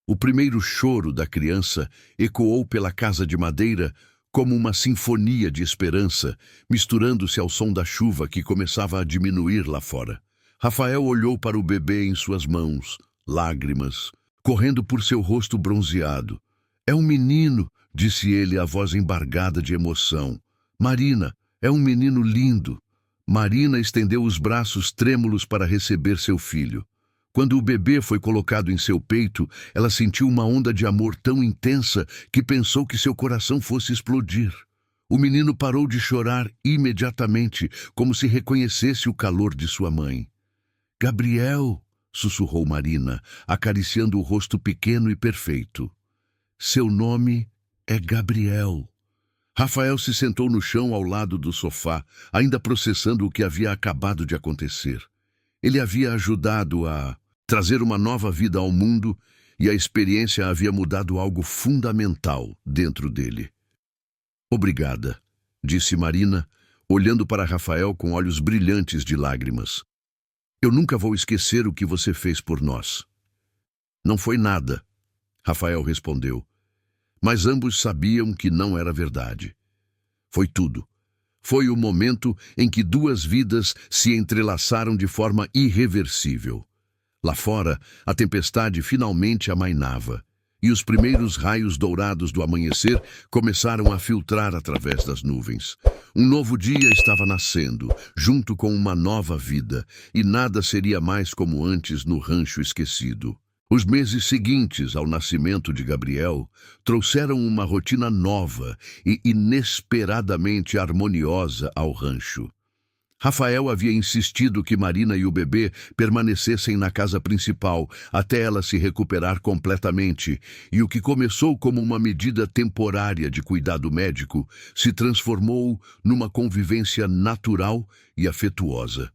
O primeiro choro da criança ecoou pela casa de madeira como uma sinfonia de esperança, misturando-se ao som da chuva que começava a diminuir lá fora. Rafael olhou para o bebê em suas mãos, lágrimas, correndo por seu rosto bronzeado. «É um menino», disse ele, a voz embargada de emoção. «Marina, é um menino lindo». Marina estendeu os braços trêmulos para receber seu filho. Quando o bebê foi colocado em seu peito, ela sentiu uma onda de amor tão intensa que pensou que seu coração fosse explodir. O menino parou de chorar imediatamente, como se reconhecesse o calor de sua mãe. «Gabriel», sussurrou Marina, acariciando o rosto pequeno e perfeito. «Seu nome é Gabriel». Rafael se sentou no chão ao lado do sofá, ainda processando o que havia acabado de acontecer. Ele havia ajudado a trazer uma nova vida ao mundo e a experiência havia mudado algo fundamental dentro dele. Obrigada, disse Marina, olhando para Rafael com olhos brilhantes de lágrimas. Eu nunca vou esquecer o que você fez por nós. Não foi nada, Rafael respondeu, mas ambos sabiam que não era verdade. Foi tudo. Foi o momento em que duas vidas se entrelaçaram de forma irreversível. Lá fora, a tempestade finalmente amainava, e os primeiros raios dourados do amanhecer começaram a filtrar através das nuvens. Um novo dia estava nascendo, junto com uma nova vida, e nada seria mais como antes no rancho esquecido. Os meses seguintes ao nascimento de Gabriel trouxeram uma rotina nova e inesperadamente harmoniosa ao rancho. Rafael havia insistido que Marina e o bebê permanecessem na casa principal até ela se recuperar completamente, e o que começou como uma medida temporária de cuidado médico se transformou numa convivência natural e afetuosa.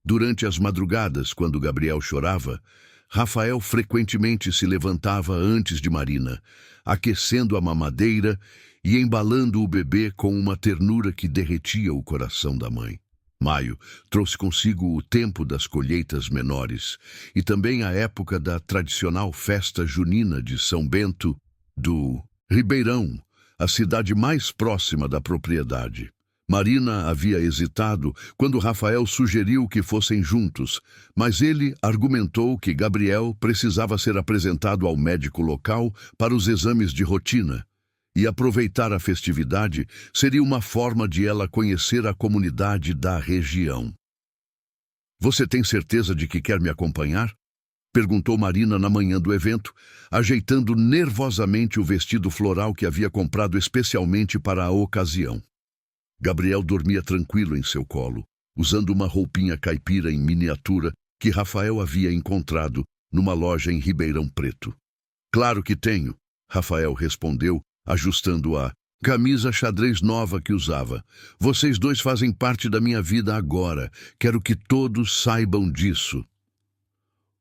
Durante as madrugadas, quando Gabriel chorava, Rafael frequentemente se levantava antes de Marina, aquecendo a mamadeira e embalando o bebê com uma ternura que derretia o coração da mãe. Maio trouxe consigo o tempo das colheitas menores e também a época da tradicional festa junina de São Bento do Ribeirão, a cidade mais próxima da propriedade. Marina havia hesitado quando Rafael sugeriu que fossem juntos, mas ele argumentou que Gabriel precisava ser apresentado ao médico local para os exames de rotina, e aproveitar a festividade seria uma forma de ela conhecer a comunidade da região. Você tem certeza de que quer me acompanhar? Perguntou Marina na manhã do evento, ajeitando nervosamente o vestido floral que havia comprado especialmente para a ocasião. Gabriel dormia tranquilo em seu colo, usando uma roupinha caipira em miniatura que Rafael havia encontrado numa loja em Ribeirão Preto. Claro que tenho, Rafael respondeu, ajustando a camisa xadrez nova que usava. Vocês dois fazem parte da minha vida agora. Quero que todos saibam disso.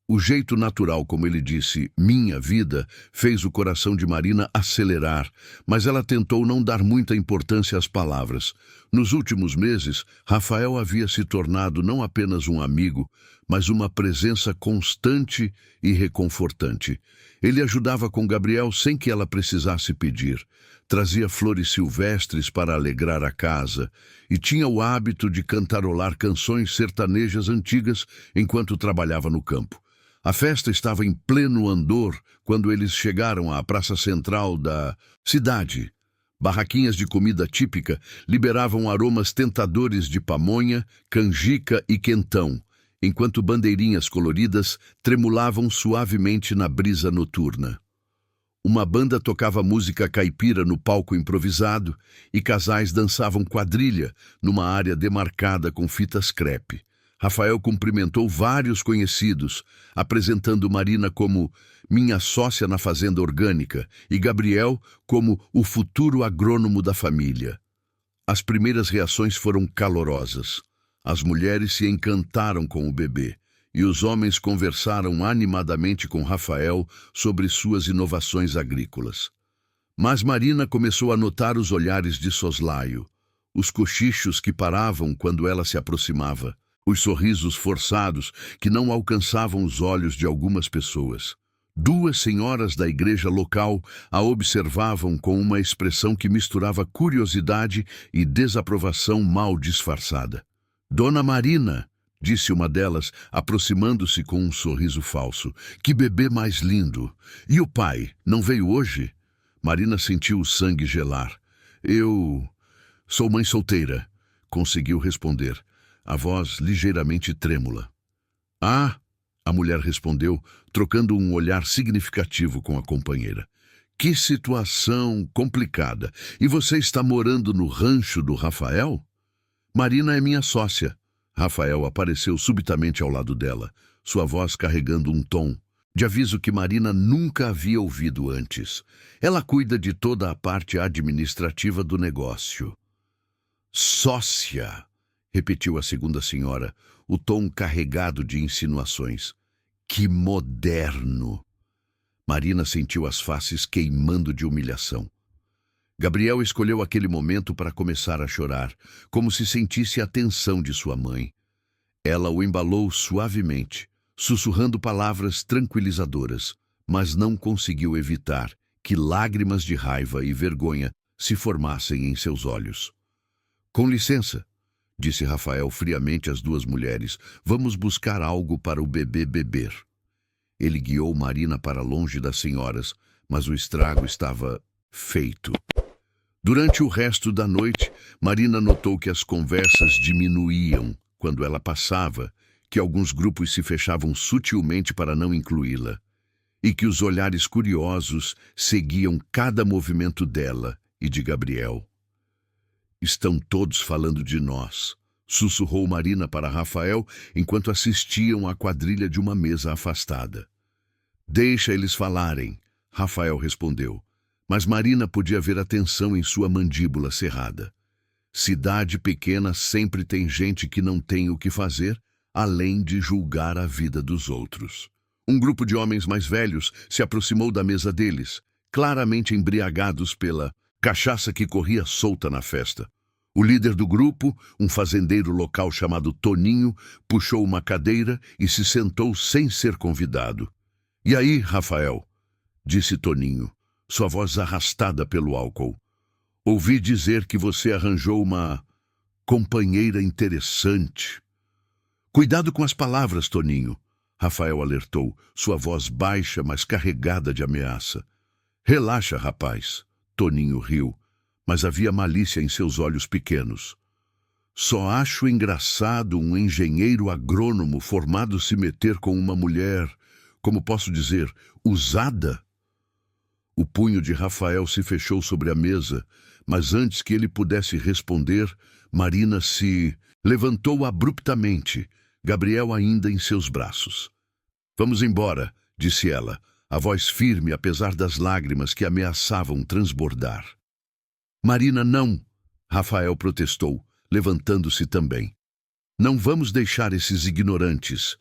O jeito natural como ele disse, minha vida, fez o coração de Marina acelerar, mas ela tentou não dar muita importância às palavras. Nos últimos meses, Rafael havia se tornado não apenas um amigo, mas uma presença constante e reconfortante. Ele ajudava com Gabriel sem que ela precisasse pedir. Trazia flores silvestres para alegrar a casa e tinha o hábito de cantarolar canções sertanejas antigas enquanto trabalhava no campo. A festa estava em pleno andor quando eles chegaram à praça central da cidade. Barraquinhas de comida típica liberavam aromas tentadores de pamonha, canjica e quentão, enquanto bandeirinhas coloridas tremulavam suavemente na brisa noturna. Uma banda tocava música caipira no palco improvisado e casais dançavam quadrilha numa área demarcada com fitas crepe. Rafael cumprimentou vários conhecidos, apresentando Marina como minha sócia na fazenda orgânica e Gabriel como o futuro agrônomo da família. As primeiras reações foram calorosas. As mulheres se encantaram com o bebê e os homens conversaram animadamente com Rafael sobre suas inovações agrícolas. Mas Marina começou a notar os olhares de soslaio, os cochichos que paravam quando ela se aproximava, os sorrisos forçados que não alcançavam os olhos de algumas pessoas. Duas senhoras da igreja local a observavam com uma expressão que misturava curiosidade e desaprovação mal disfarçada. Dona Marina, disse uma delas, aproximando-se com um sorriso falso. Que bebê mais lindo! E o pai, não veio hoje? Marina sentiu o sangue gelar. Eu sou mãe solteira, conseguiu responder, a voz ligeiramente trêmula. Ah, a mulher respondeu, trocando um olhar significativo com a companheira. Que situação complicada. E você está morando no rancho do Rafael? Marina é minha sócia. Rafael apareceu subitamente ao lado dela, sua voz carregando um tom de aviso que Marina nunca havia ouvido antes. Ela cuida de toda a parte administrativa do negócio. Sócia, repetiu a segunda senhora, o tom carregado de insinuações. Que moderno! Marina sentiu as faces queimando de humilhação. Gabriel escolheu aquele momento para começar a chorar, como se sentisse a tensão de sua mãe. Ela o embalou suavemente, sussurrando palavras tranquilizadoras, mas não conseguiu evitar que lágrimas de raiva e vergonha se formassem em seus olhos. "Com licença", disse Rafael friamente às duas mulheres, "vamos buscar algo para o bebê beber." Ele guiou Marina para longe das senhoras, mas o estrago estava feito. Durante o resto da noite, Marina notou que as conversas diminuíam quando ela passava, que alguns grupos se fechavam sutilmente para não incluí-la, e que os olhares curiosos seguiam cada movimento dela e de Gabriel. "Estão todos falando de nós", sussurrou Marina para Rafael enquanto assistiam à quadrilha de uma mesa afastada. "Deixa eles falarem", Rafael respondeu, mas Marina podia ver a tensão em sua mandíbula cerrada. Cidade pequena sempre tem gente que não tem o que fazer, além de julgar a vida dos outros. Um grupo de homens mais velhos se aproximou da mesa deles, claramente embriagados pela cachaça que corria solta na festa. O líder do grupo, um fazendeiro local chamado Toninho, puxou uma cadeira e se sentou sem ser convidado. "E aí, Rafael?", disse Toninho, sua voz arrastada pelo álcool. "Ouvi dizer que você arranjou uma companheira interessante." "Cuidado com as palavras, Toninho", Rafael alertou, sua voz baixa, mas carregada de ameaça. "Relaxa, rapaz", Toninho riu, mas havia malícia em seus olhos pequenos. "Só acho engraçado um engenheiro agrônomo formado se meter com uma mulher, como posso dizer, usada." O punho de Rafael se fechou sobre a mesa, mas antes que ele pudesse responder, Marina se levantou abruptamente, Gabriel ainda em seus braços. "Vamos embora", disse ela, a voz firme apesar das lágrimas que ameaçavam transbordar. "Marina, não", Rafael protestou, levantando-se também. "Não vamos deixar esses ignorantes."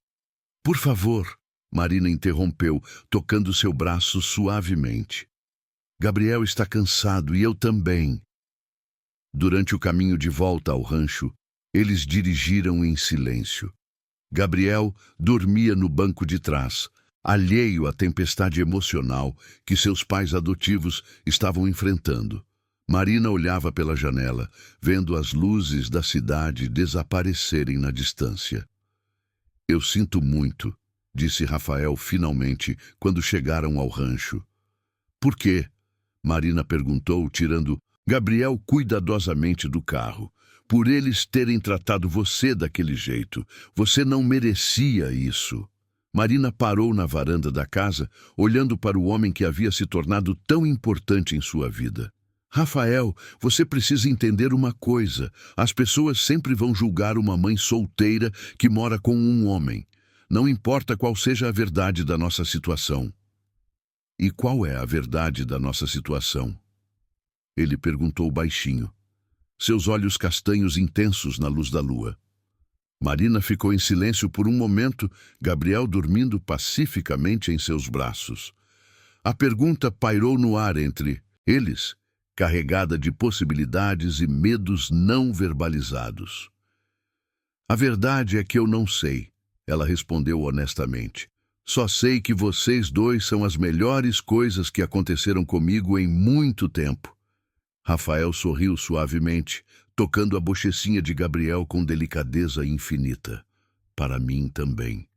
"Por favor", Marina interrompeu, tocando seu braço suavemente. "Gabriel está cansado e eu também." Durante o caminho de volta ao rancho, eles dirigiram em silêncio. Gabriel dormia no banco de trás, alheio à tempestade emocional que seus pais adotivos estavam enfrentando. Marina olhava pela janela, vendo as luzes da cidade desaparecerem na distância. "Eu sinto muito", disse Rafael finalmente, quando chegaram ao rancho. "Por quê?", Marina perguntou, tirando Gabriel cuidadosamente do carro. "Por eles terem tratado você daquele jeito. Você não merecia isso." Marina parou na varanda da casa, olhando para o homem que havia se tornado tão importante em sua vida. "Rafael, você precisa entender uma coisa. As pessoas sempre vão julgar uma mãe solteira que mora com um homem. Não importa qual seja a verdade da nossa situação." "E qual é a verdade da nossa situação?", ele perguntou baixinho, seus olhos castanhos intensos na luz da lua. Marina ficou em silêncio por um momento, Gabriel dormindo pacificamente em seus braços. A pergunta pairou no ar entre eles, carregada de possibilidades e medos não verbalizados. "A verdade é que eu não sei", ela respondeu honestamente. "Só sei que vocês dois são as melhores coisas que aconteceram comigo em muito tempo." Rafael sorriu suavemente, tocando a bochecinha de Gabriel com delicadeza infinita. "Para mim também."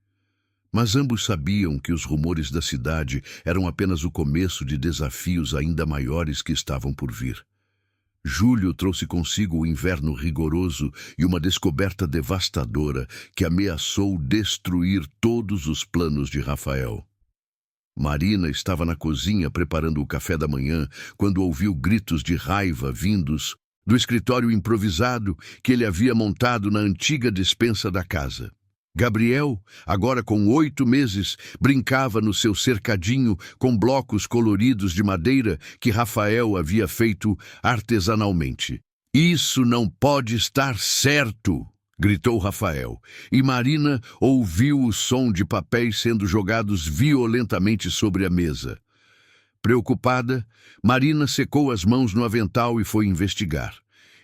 Mas ambos sabiam que os rumores da cidade eram apenas o começo de desafios ainda maiores que estavam por vir. Julho trouxe consigo o inverno rigoroso e uma descoberta devastadora que ameaçou destruir todos os planos de Rafael. Marina estava na cozinha preparando o café da manhã quando ouviu gritos de raiva vindos do escritório improvisado que ele havia montado na antiga despensa da casa. Gabriel, agora com 8 meses, brincava no seu cercadinho com blocos coloridos de madeira que Rafael havia feito artesanalmente. "Isso não pode estar certo", gritou Rafael, e Marina ouviu o som de papéis sendo jogados violentamente sobre a mesa. Preocupada, Marina secou as mãos no avental e foi investigar.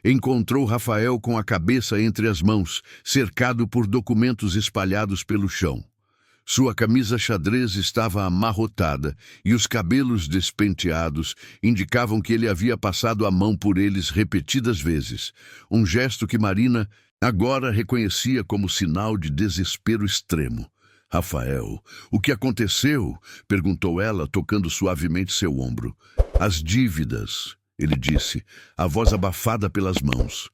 Encontrou Rafael com a cabeça entre as mãos, cercado por documentos espalhados pelo chão. Sua camisa xadrez estava amarrotada e os cabelos despenteados indicavam que ele havia passado a mão por eles repetidas vezes, um gesto que Marina agora reconhecia como sinal de desespero extremo. Rafael, o que aconteceu? Perguntou ela, tocando suavemente seu ombro. As dívidas, ele disse, a voz abafada pelas mãos.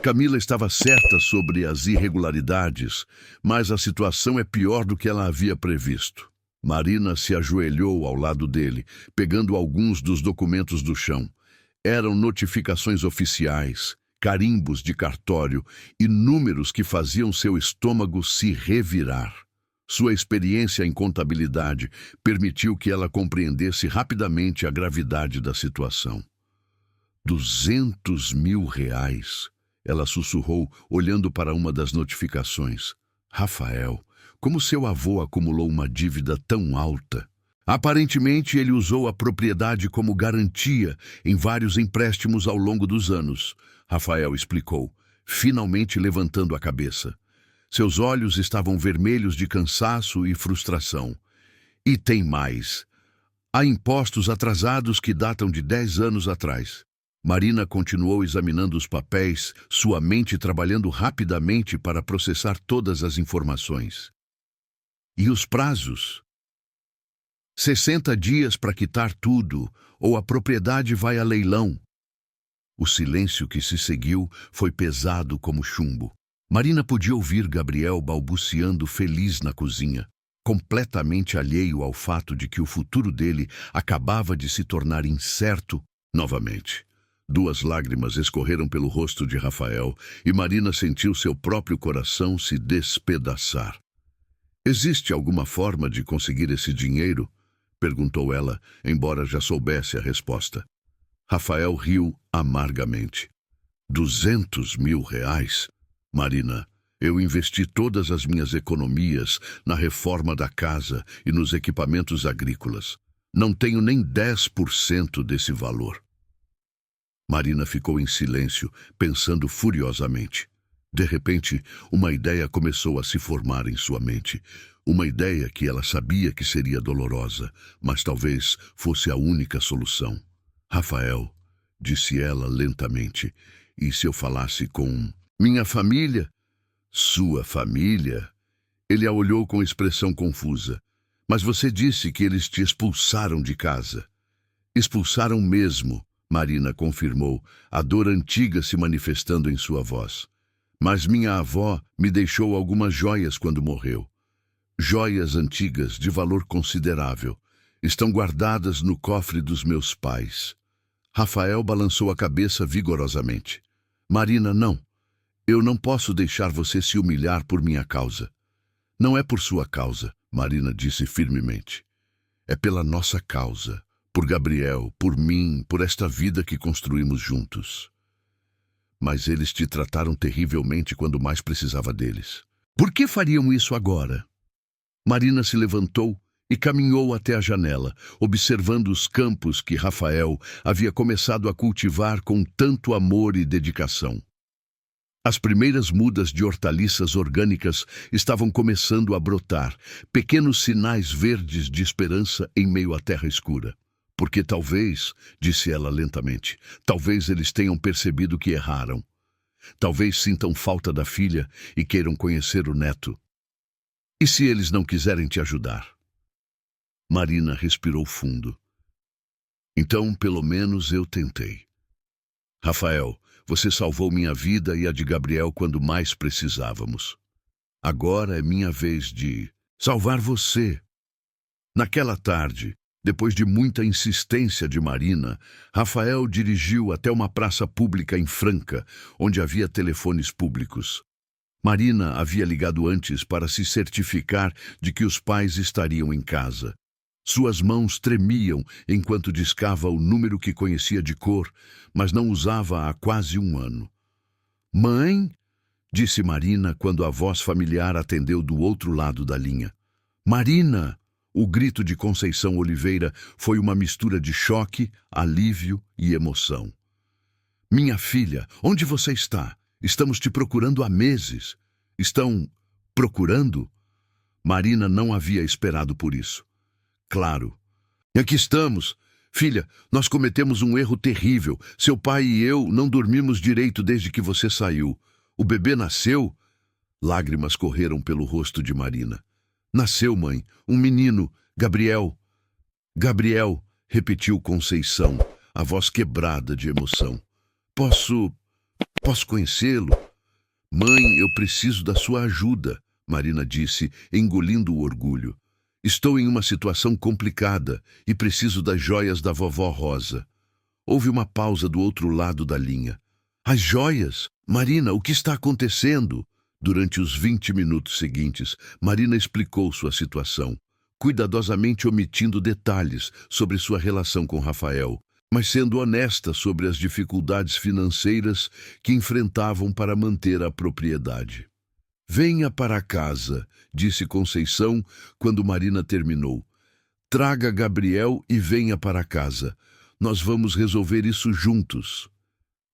Camila estava certa sobre as irregularidades, mas a situação é pior do que ela havia previsto. Marina se ajoelhou ao lado dele, pegando alguns dos documentos do chão. Eram notificações oficiais, carimbos de cartório e números que faziam seu estômago se revirar. Sua experiência em contabilidade permitiu que ela compreendesse rapidamente a gravidade da situação. 200 mil reais, ela sussurrou, olhando para uma das notificações. Rafael, como seu avô acumulou uma dívida tão alta? Aparentemente, ele usou a propriedade como garantia em vários empréstimos ao longo dos anos, Rafael explicou, finalmente levantando a cabeça. Seus olhos estavam vermelhos de cansaço e frustração. E tem mais. Há impostos atrasados que datam de 10 anos atrás. Marina continuou examinando os papéis, sua mente trabalhando rapidamente para processar todas as informações. E os prazos? 60 dias para quitar tudo, ou a propriedade vai a leilão. O silêncio que se seguiu foi pesado como chumbo. Marina podia ouvir Gabriel balbuciando feliz na cozinha, completamente alheio ao fato de que o futuro dele acabava de se tornar incerto novamente. 2 lágrimas escorreram pelo rosto de Rafael e Marina sentiu seu próprio coração se despedaçar. Existe alguma forma de conseguir esse dinheiro? Perguntou ela, embora já soubesse a resposta. Rafael riu amargamente. 200 mil reais? Marina, eu investi todas as minhas economias na reforma da casa e nos equipamentos agrícolas. Não tenho nem 10% desse valor. Marina ficou em silêncio, pensando furiosamente. De repente, uma ideia começou a se formar em sua mente. Uma ideia que ela sabia que seria dolorosa, mas talvez fosse a única solução. Rafael, disse ela lentamente, e se eu falasse com minha família? Sua família? Ele a olhou com expressão confusa. Mas você disse que eles te expulsaram de casa. Expulsaram mesmo, Marina confirmou, a dor antiga se manifestando em sua voz. Mas minha avó me deixou algumas joias quando morreu. Joias antigas de valor considerável. Estão guardadas no cofre dos meus pais. Rafael balançou a cabeça vigorosamente. Marina, não. Eu não posso deixar você se humilhar por minha causa. Não é por sua causa, Marina disse firmemente. É pela nossa causa. Por Gabriel, por mim, por esta vida que construímos juntos. Mas eles te trataram terrivelmente quando mais precisava deles. Por que fariam isso agora? Marina se levantou e caminhou até a janela, observando os campos que Rafael havia começado a cultivar com tanto amor e dedicação. As primeiras mudas de hortaliças orgânicas estavam começando a brotar, pequenos sinais verdes de esperança em meio à terra escura. Porque talvez, disse ela lentamente, talvez eles tenham percebido que erraram. Talvez sintam falta da filha e queiram conhecer o neto. E se eles não quiserem te ajudar? Marina respirou fundo. Então, pelo menos eu tentei. Rafael, você salvou minha vida e a de Gabriel quando mais precisávamos. Agora é minha vez de salvar você. Naquela tarde, depois de muita insistência de Marina, Rafael dirigiu até uma praça pública em Franca, onde havia telefones públicos. Marina havia ligado antes para se certificar de que os pais estariam em casa. Suas mãos tremiam enquanto discava o número que conhecia de cor, mas não usava há quase um ano. Mãe? disse Marina quando a voz familiar atendeu do outro lado da linha. Marina! O grito de Conceição Oliveira foi uma mistura de choque, alívio e emoção. Minha filha, onde você está? Estamos te procurando há meses. Estão procurando? Marina não havia esperado por isso. Claro. Aqui estamos. Filha, nós cometemos um erro terrível. Seu pai e eu não dormimos direito desde que você saiu. O bebê nasceu? Lágrimas correram pelo rosto de Marina. Nasceu, mãe. Um menino. Gabriel. Gabriel, repetiu Conceição, a voz quebrada de emoção. Posso conhecê-lo? Mãe, eu preciso da sua ajuda, Marina disse, engolindo o orgulho. Estou em uma situação complicada e preciso das joias da vovó Rosa. Houve uma pausa do outro lado da linha. As joias? Marina, o que está acontecendo? Durante os 20 minutos seguintes, Marina explicou sua situação, cuidadosamente omitindo detalhes sobre sua relação com Rafael, mas sendo honesta sobre as dificuldades financeiras que enfrentavam para manter a propriedade. Venha para casa, disse Conceição quando Marina terminou. Traga Gabriel e venha para casa. Nós vamos resolver isso juntos.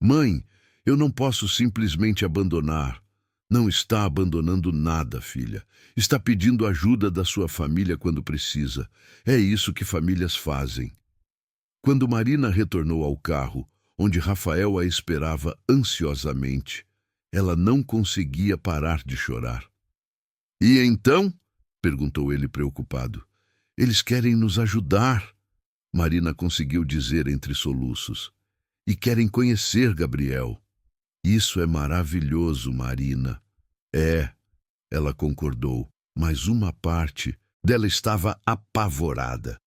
Mãe, eu não posso simplesmente abandonar. Não está abandonando nada, filha. Está pedindo ajuda da sua família quando precisa. É isso que famílias fazem. Quando Marina retornou ao carro, onde Rafael a esperava ansiosamente, ela não conseguia parar de chorar. E então? Perguntou ele preocupado. Eles querem nos ajudar, Marina conseguiu dizer entre soluços. E querem conhecer Gabriel. Isso é maravilhoso, Marina. É, ela concordou, mas uma parte dela estava apavorada.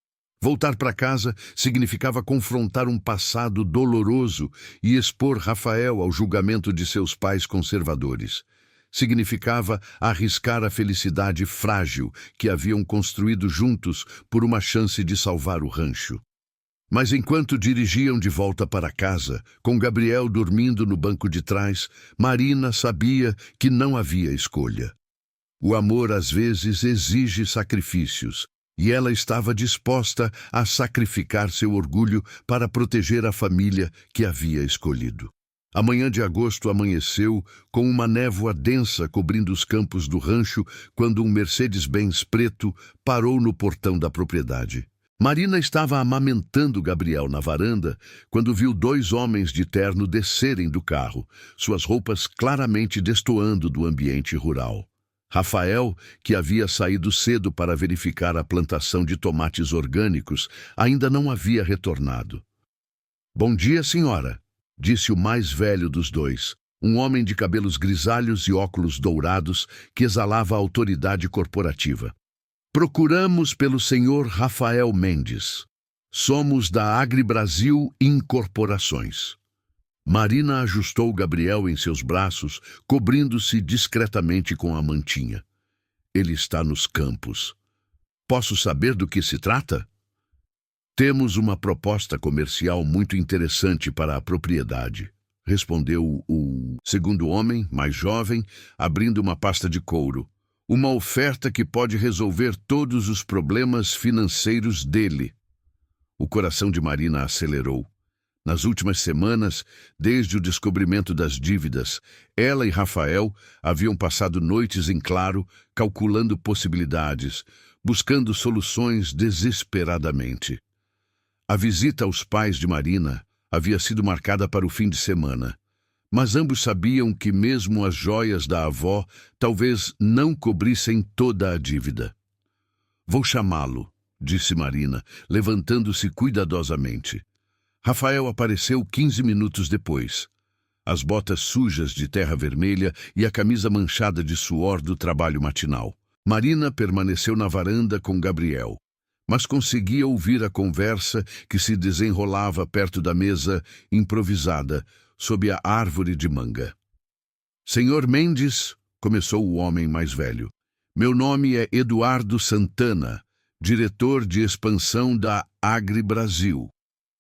Voltar para casa significava confrontar um passado doloroso e expor Rafael ao julgamento de seus pais conservadores. Significava arriscar a felicidade frágil que haviam construído juntos por uma chance de salvar o rancho. Mas enquanto dirigiam de volta para casa, com Gabriel dormindo no banco de trás, Marina sabia que não havia escolha. O amor às vezes exige sacrifícios, e ela estava disposta a sacrificar seu orgulho para proteger a família que havia escolhido. A manhã de agosto amanheceu com uma névoa densa cobrindo os campos do rancho quando um Mercedes-Benz preto parou no portão da propriedade. Marina estava amamentando Gabriel na varanda quando viu dois homens de terno descerem do carro, suas roupas claramente destoando do ambiente rural. Rafael, que havia saído cedo para verificar a plantação de tomates orgânicos, ainda não havia retornado. Bom dia, senhora, disse o mais velho dos dois, um homem de cabelos grisalhos e óculos dourados que exalava a autoridade corporativa. Procuramos pelo senhor Rafael Mendes. Somos da AgriBrasil Incorporações. Marina ajustou Gabriel em seus braços, cobrindo-se discretamente com a mantinha. Ele está nos campos. Posso saber do que se trata? Temos uma proposta comercial muito interessante para a propriedade, respondeu o segundo homem, mais jovem, abrindo uma pasta de couro. Uma oferta que pode resolver todos os problemas financeiros dele. O coração de Marina acelerou. Nas últimas semanas, desde o descobrimento das dívidas, ela e Rafael haviam passado noites em claro, calculando possibilidades, buscando soluções desesperadamente. A visita aos pais de Marina havia sido marcada para o fim de semana. Mas ambos sabiam que mesmo as joias da avó talvez não cobrissem toda a dívida. Vou chamá-lo, disse Marina, levantando-se cuidadosamente. Rafael apareceu 15 minutos depois. As botas sujas de terra vermelha e a camisa manchada de suor do trabalho matinal. Marina permaneceu na varanda com Gabriel, mas conseguia ouvir a conversa que se desenrolava perto da mesa improvisada, sob a árvore de manga. Senhor Mendes, começou o homem mais velho. Meu nome é Eduardo Santana, diretor de expansão da AgriBrasil.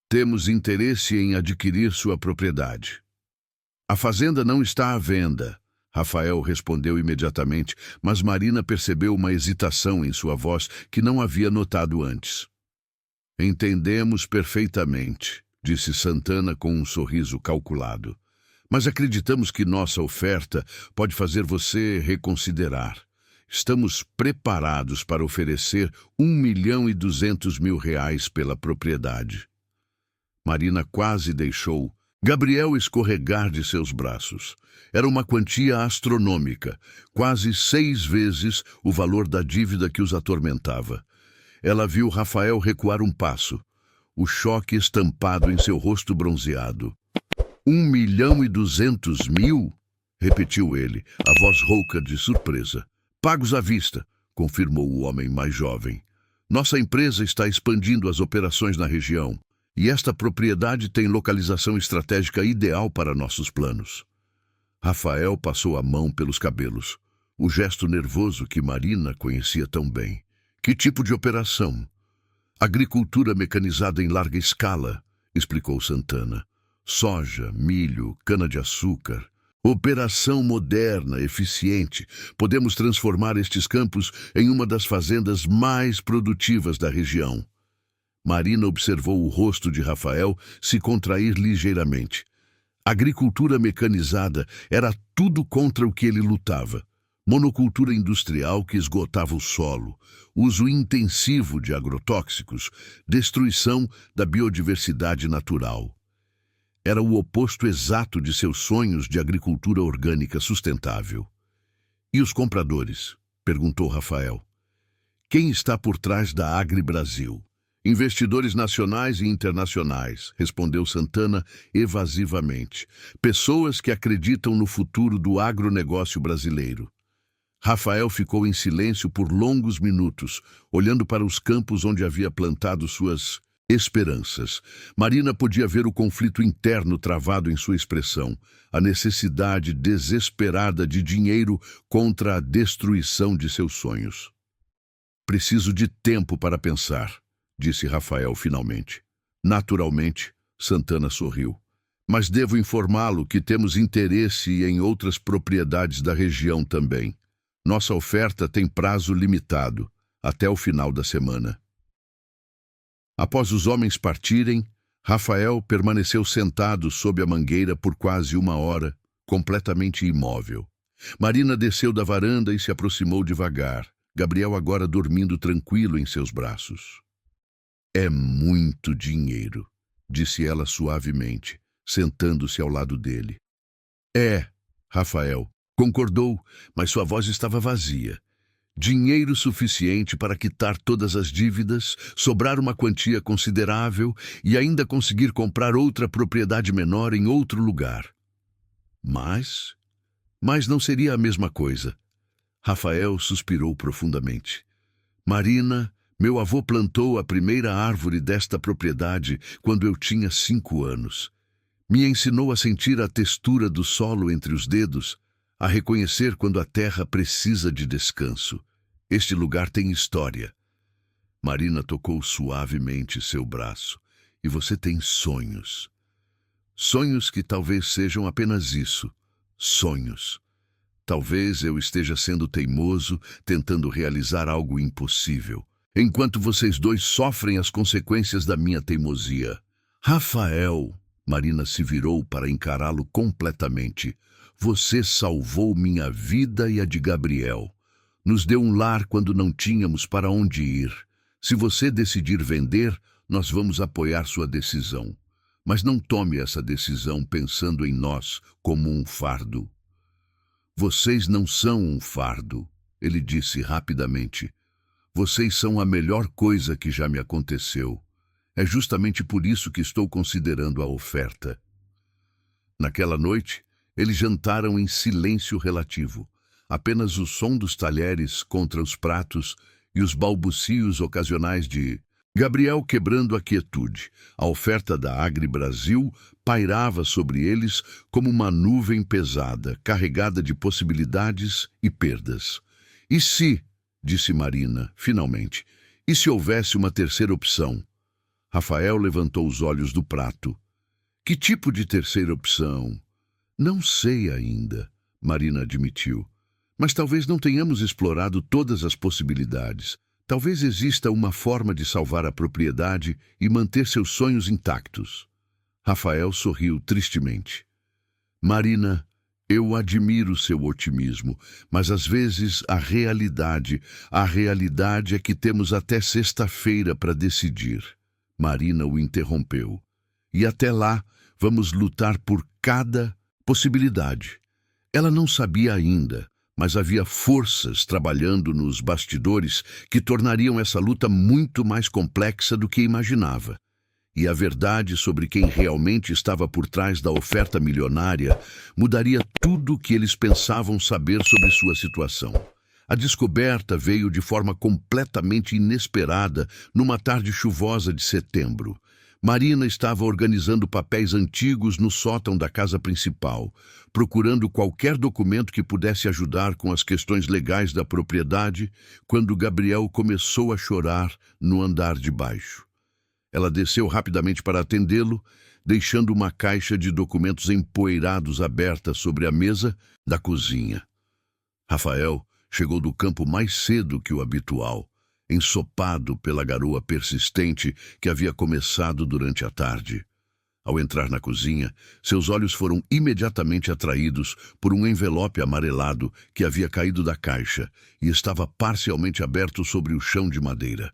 Temos interesse em adquirir sua propriedade. A fazenda não está à venda. Rafael respondeu imediatamente, mas Marina percebeu uma hesitação em sua voz que não havia notado antes. Entendemos perfeitamente, disse Santana com um sorriso calculado. Mas acreditamos que nossa oferta pode fazer você reconsiderar. Estamos preparados para oferecer R$ 1.200.000 pela propriedade. Marina quase deixou Gabriel escorregar de seus braços. Era uma quantia astronômica, quase 6 vezes o valor da dívida que os atormentava. Ela viu Rafael recuar um passo, o choque estampado em seu rosto bronzeado. R$ 1.200.000? Repetiu ele, a voz rouca de surpresa. Pagos à vista, confirmou o homem mais jovem. Nossa empresa está expandindo as operações na região, e esta propriedade tem localização estratégica ideal para nossos planos. Rafael passou a mão pelos cabelos, o gesto nervoso que Marina conhecia tão bem. Que tipo de operação? Agricultura mecanizada em larga escala, explicou Santana. Soja, milho, cana-de-açúcar. Operação moderna, eficiente. Podemos transformar estes campos em uma das fazendas mais produtivas da região. Marina observou o rosto de Rafael se contrair ligeiramente. Agricultura mecanizada era tudo contra o que ele lutava. Monocultura industrial que esgotava o solo, uso intensivo de agrotóxicos, destruição da biodiversidade natural. Era o oposto exato de seus sonhos de agricultura orgânica sustentável. E os compradores? Perguntou Rafael. Quem está por trás da Agri Brasil? Investidores nacionais e internacionais, respondeu Santana evasivamente. Pessoas que acreditam no futuro do agronegócio brasileiro. Rafael ficou em silêncio por longos minutos, olhando para os campos onde havia plantado suas esperanças. Marina podia ver o conflito interno travado em sua expressão, a necessidade desesperada de dinheiro contra a destruição de seus sonhos. Preciso de tempo para pensar, disse Rafael finalmente. Naturalmente, Santana sorriu. Mas devo informá-lo que temos interesse em outras propriedades da região também. Nossa oferta tem prazo limitado, até o final da semana. Após os homens partirem, Rafael permaneceu sentado sob a mangueira por quase 1 hora, completamente imóvel. Marina desceu da varanda e se aproximou devagar, Gabriel agora dormindo tranquilo em seus braços. É muito dinheiro, disse ela suavemente, sentando-se ao lado dele. É, Rafael, concordou, mas sua voz estava vazia. Dinheiro suficiente para quitar todas as dívidas, sobrar uma quantia considerável e ainda conseguir comprar outra propriedade menor em outro lugar. Mas não seria a mesma coisa. Rafael suspirou profundamente. Marina, meu avô plantou a primeira árvore desta propriedade quando eu tinha 5 anos. Me ensinou a sentir a textura do solo entre os dedos, a reconhecer quando a terra precisa de descanso. Este lugar tem história. Marina tocou suavemente seu braço. E você tem sonhos. Sonhos que talvez sejam apenas isso. Sonhos. Talvez eu esteja sendo teimoso, tentando realizar algo impossível, enquanto vocês dois sofrem as consequências da minha teimosia. Rafael, Marina se virou para encará-lo completamente. Você salvou minha vida e a de Gabriel. Nos deu um lar quando não tínhamos para onde ir. Se você decidir vender, nós vamos apoiar sua decisão. Mas não tome essa decisão pensando em nós como um fardo. Vocês não são um fardo, ele disse rapidamente. Vocês são a melhor coisa que já me aconteceu. É justamente por isso que estou considerando a oferta. Naquela noite, eles jantaram em silêncio relativo. Apenas o som dos talheres contra os pratos e os balbucios ocasionais de Gabriel quebrando a quietude. A oferta da Agri Brasil pairava sobre eles como uma nuvem pesada, carregada de possibilidades e perdas. E se, disse Marina, finalmente, e se houvesse uma terceira opção? Rafael levantou os olhos do prato. Que tipo de terceira opção? Não sei ainda. Marina admitiu. Mas talvez não tenhamos explorado todas as possibilidades. Talvez exista uma forma de salvar a propriedade e manter seus sonhos intactos. Rafael sorriu tristemente. Marina, eu admiro seu otimismo, mas às vezes a realidade é que temos até sexta-feira para decidir. Marina o interrompeu. E até lá, vamos lutar por cada possibilidade. Ela não sabia ainda, mas havia forças trabalhando nos bastidores que tornariam essa luta muito mais complexa do que imaginava. E a verdade sobre quem realmente estava por trás da oferta milionária mudaria tudo o que eles pensavam saber sobre sua situação. A descoberta veio de forma completamente inesperada numa tarde chuvosa de setembro. Marina estava organizando papéis antigos no sótão da casa principal, procurando qualquer documento que pudesse ajudar com as questões legais da propriedade, quando Gabriel começou a chorar no andar de baixo. Ela desceu rapidamente para atendê-lo, deixando uma caixa de documentos empoeirados aberta sobre a mesa da cozinha. Rafael chegou do campo mais cedo que o habitual, ensopado pela garoa persistente que havia começado durante a tarde. Ao entrar na cozinha, seus olhos foram imediatamente atraídos por um envelope amarelado que havia caído da caixa e estava parcialmente aberto sobre o chão de madeira.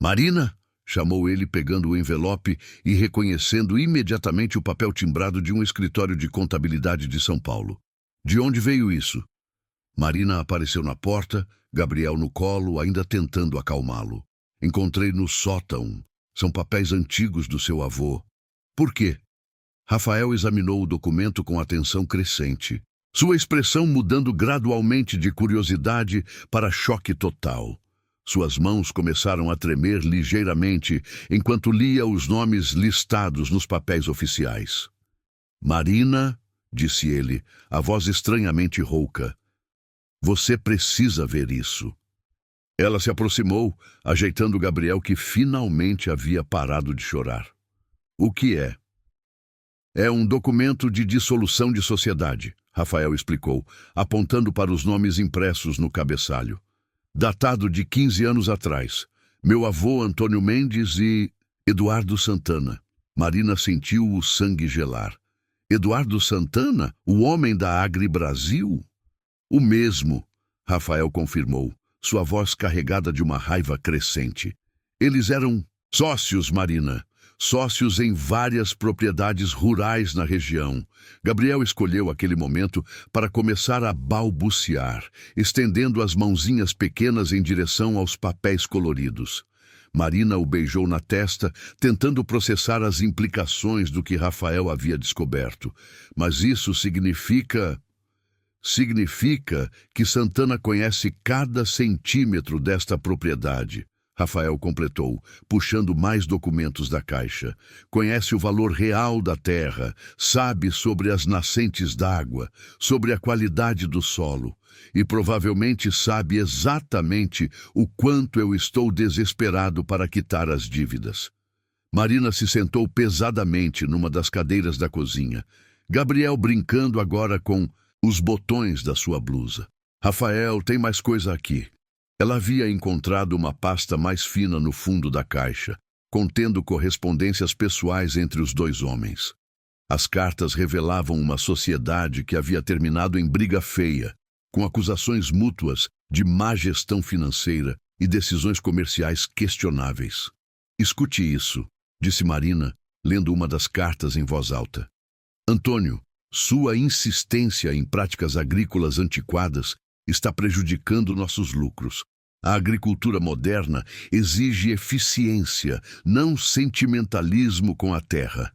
"Marina!" chamou ele, pegando o envelope e reconhecendo imediatamente o papel timbrado de um escritório de contabilidade de São Paulo. "De onde veio isso?" Marina apareceu na porta, Gabriel no colo, ainda tentando acalmá-lo. "Encontrei no sótão. São papéis antigos do seu avô." "Por quê?" Rafael examinou o documento com atenção crescente, sua expressão mudando gradualmente de curiosidade para choque total. Suas mãos começaram a tremer ligeiramente enquanto lia os nomes listados nos papéis oficiais. "Marina", disse ele, a voz estranhamente rouca, "você precisa ver isso." Ela se aproximou, ajeitando Gabriel, que finalmente havia parado de chorar. "O que é?" "É um documento de dissolução de sociedade", Rafael explicou, apontando para os nomes impressos no cabeçalho. "Datado de 15 anos atrás. Meu avô Antônio Mendes e Eduardo Santana." Marina sentiu o sangue gelar. "Eduardo Santana? O homem da Agri Brasil?" "O mesmo", Rafael confirmou, sua voz carregada de uma raiva crescente. "Eles eram sócios, Marina. Sócios em várias propriedades rurais na região." Gabriel escolheu aquele momento para começar a balbuciar, estendendo as mãozinhas pequenas em direção aos papéis coloridos. Marina o beijou na testa, tentando processar as implicações do que Rafael havia descoberto. "Mas isso significa que Santana conhece cada centímetro desta propriedade." Rafael completou, puxando mais documentos da caixa. "Conhece o valor real da terra, sabe sobre as nascentes d'água, sobre a qualidade do solo, e provavelmente sabe exatamente o quanto eu estou desesperado para quitar as dívidas." Marina se sentou pesadamente numa das cadeiras da cozinha, Gabriel brincando agora com os botões da sua blusa. "Rafael, tem mais coisa aqui." Ela havia encontrado uma pasta mais fina no fundo da caixa, contendo correspondências pessoais entre os dois homens. As cartas revelavam uma sociedade que havia terminado em briga feia, com acusações mútuas de má gestão financeira e decisões comerciais questionáveis. "Escute isso", disse Marina, lendo uma das cartas em voz alta. "Antônio, sua insistência em práticas agrícolas antiquadas está prejudicando nossos lucros. A agricultura moderna exige eficiência, não sentimentalismo com a terra."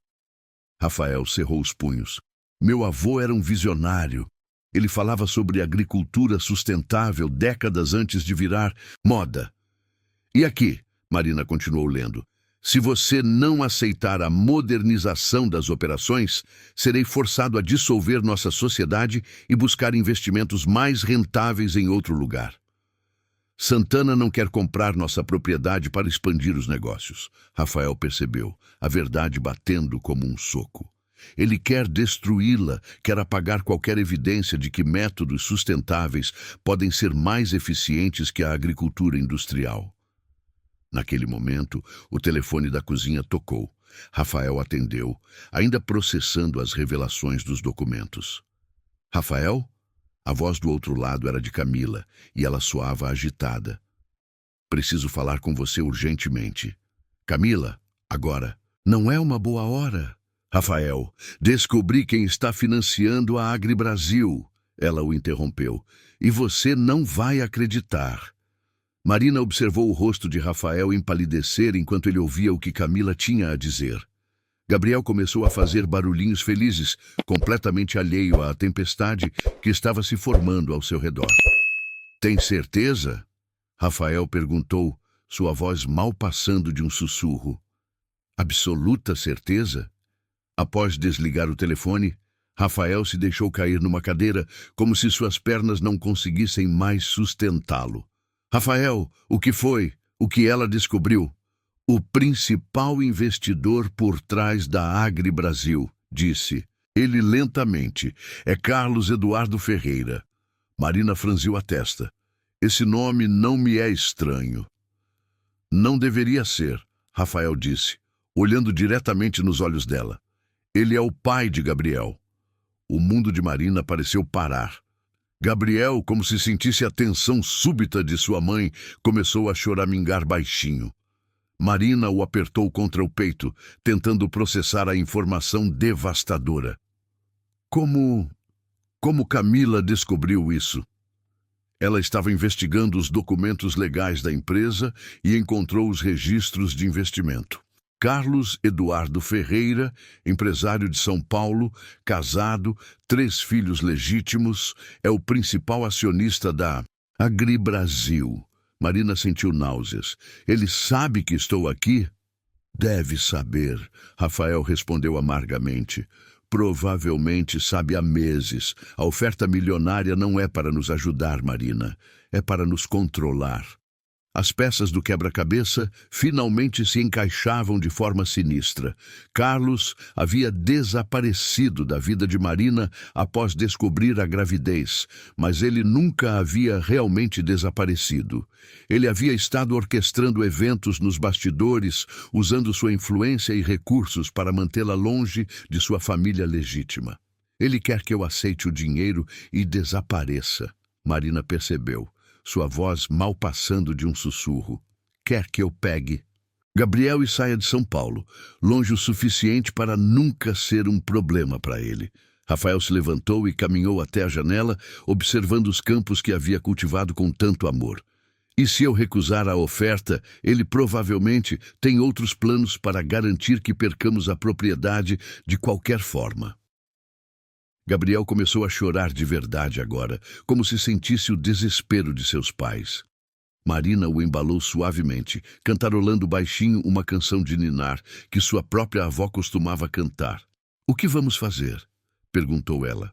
Rafael cerrou os punhos. "Meu avô era um visionário. Ele falava sobre agricultura sustentável décadas antes de virar moda." "E aqui", Marina continuou lendo, "se você não aceitar a modernização das operações, serei forçado a dissolver nossa sociedade e buscar investimentos mais rentáveis em outro lugar. Santana não quer comprar nossa propriedade para expandir os negócios." Rafael percebeu, a verdade batendo como um soco. Ele quer destruí-la, quer apagar qualquer evidência de que métodos sustentáveis podem ser mais eficientes que a agricultura industrial. Naquele momento, o telefone da cozinha tocou. Rafael atendeu, ainda processando as revelações dos documentos. Rafael? A voz do outro lado era de Camila, e ela soava agitada. Preciso falar com você urgentemente. Camila, agora. Não é uma boa hora. Rafael, descobri quem está financiando a AgriBrasil. Ela o interrompeu. E você não vai acreditar. Marina observou o rosto de Rafael empalidecer enquanto ele ouvia o que Camila tinha a dizer. Gabriel começou a fazer barulhinhos felizes, completamente alheio à tempestade que estava se formando ao seu redor. Tem certeza? Rafael perguntou, sua voz mal passando de um sussurro. Absoluta certeza? Após desligar o telefone, Rafael se deixou cair numa cadeira, como se suas pernas não conseguissem mais sustentá-lo. Rafael, o que foi? O que ela descobriu? O principal investidor por trás da AgriBrasil, disse. Ele lentamente. É Carlos Eduardo Ferreira. Marina franziu a testa. Esse nome não me é estranho. Não deveria ser, Rafael disse, olhando diretamente nos olhos dela. Ele é o pai de Gabriel. O mundo de Marina pareceu parar. Gabriel, como se sentisse a tensão súbita de sua mãe, começou a choramingar baixinho. Marina o apertou contra o peito, tentando processar a informação devastadora. Como Camila descobriu isso? Ela estava investigando os documentos legais da empresa e encontrou os registros de investimento. Carlos Eduardo Ferreira, empresário de São Paulo, casado, 3 filhos legítimos, é o principal acionista da AgriBrasil. Marina sentiu náuseas. Ele sabe que estou aqui? Deve saber, Rafael respondeu amargamente. Provavelmente sabe há meses. A oferta milionária não é para nos ajudar, Marina. É para nos controlar. As peças do quebra-cabeça finalmente se encaixavam de forma sinistra. Carlos havia desaparecido da vida de Marina após descobrir a gravidez, mas ele nunca havia realmente desaparecido. Ele havia estado orquestrando eventos nos bastidores, usando sua influência e recursos para mantê-la longe de sua família legítima. Ele quer que eu aceite o dinheiro e desapareça, Marina percebeu. Sua voz mal passando de um sussurro. Quer que eu pegue Gabriel e saia de São Paulo, longe o suficiente para nunca ser um problema para ele. Rafael se levantou e caminhou até a janela, observando os campos que havia cultivado com tanto amor. E se eu recusar a oferta, ele provavelmente tem outros planos para garantir que percamos a propriedade de qualquer forma. Gabriel começou a chorar de verdade agora, como se sentisse o desespero de seus pais. Marina o embalou suavemente, cantarolando baixinho uma canção de ninar que sua própria avó costumava cantar. "O que vamos fazer?" perguntou ela.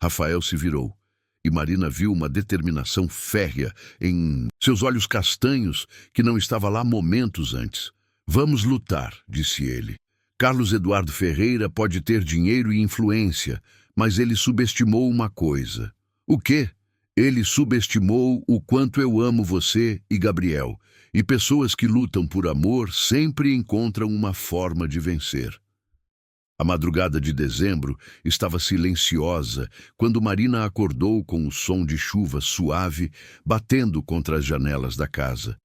Rafael se virou, e Marina viu uma determinação férrea em seus olhos castanhos que não estava lá momentos antes. "Vamos lutar", disse ele. "Carlos Eduardo Ferreira pode ter dinheiro e influência, mas ele subestimou uma coisa." "O quê?" "Ele subestimou o quanto eu amo você e Gabriel, e pessoas que lutam por amor sempre encontram uma forma de vencer." A madrugada de dezembro estava silenciosa quando Marina acordou com o som de chuva suave batendo contra as janelas da casa.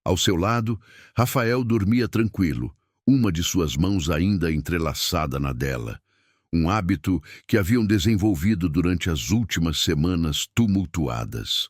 Ao seu lado, Rafael dormia tranquilo, uma de suas mãos ainda entrelaçada na dela. Um hábito que haviam desenvolvido durante as últimas semanas tumultuadas.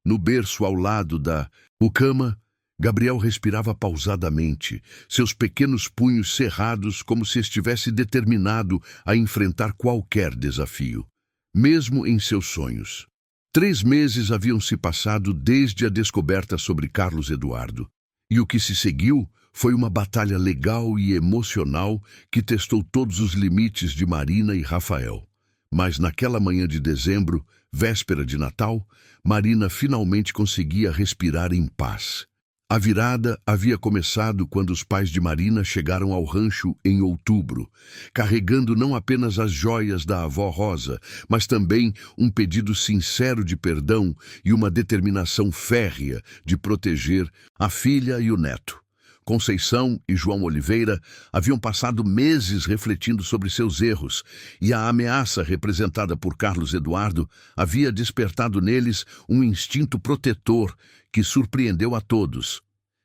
No berço ao lado da cama, Gabriel respirava pausadamente, seus pequenos punhos cerrados como se estivesse determinado a enfrentar qualquer desafio, mesmo em seus sonhos. 3 meses haviam se passado desde a descoberta sobre Carlos Eduardo, e o que se seguiu foi uma batalha legal e emocional que testou todos os limites de Marina e Rafael. Mas naquela manhã de dezembro, véspera de Natal, Marina finalmente conseguia respirar em paz. A virada havia começado quando os pais de Marina chegaram ao rancho em outubro, carregando não apenas as joias da avó Rosa, mas também um pedido sincero de perdão e uma determinação férrea de proteger a filha e o neto. Conceição e João Oliveira haviam passado meses refletindo sobre seus erros, e a ameaça representada por Carlos Eduardo havia despertado neles um instinto protetor que surpreendeu a todos.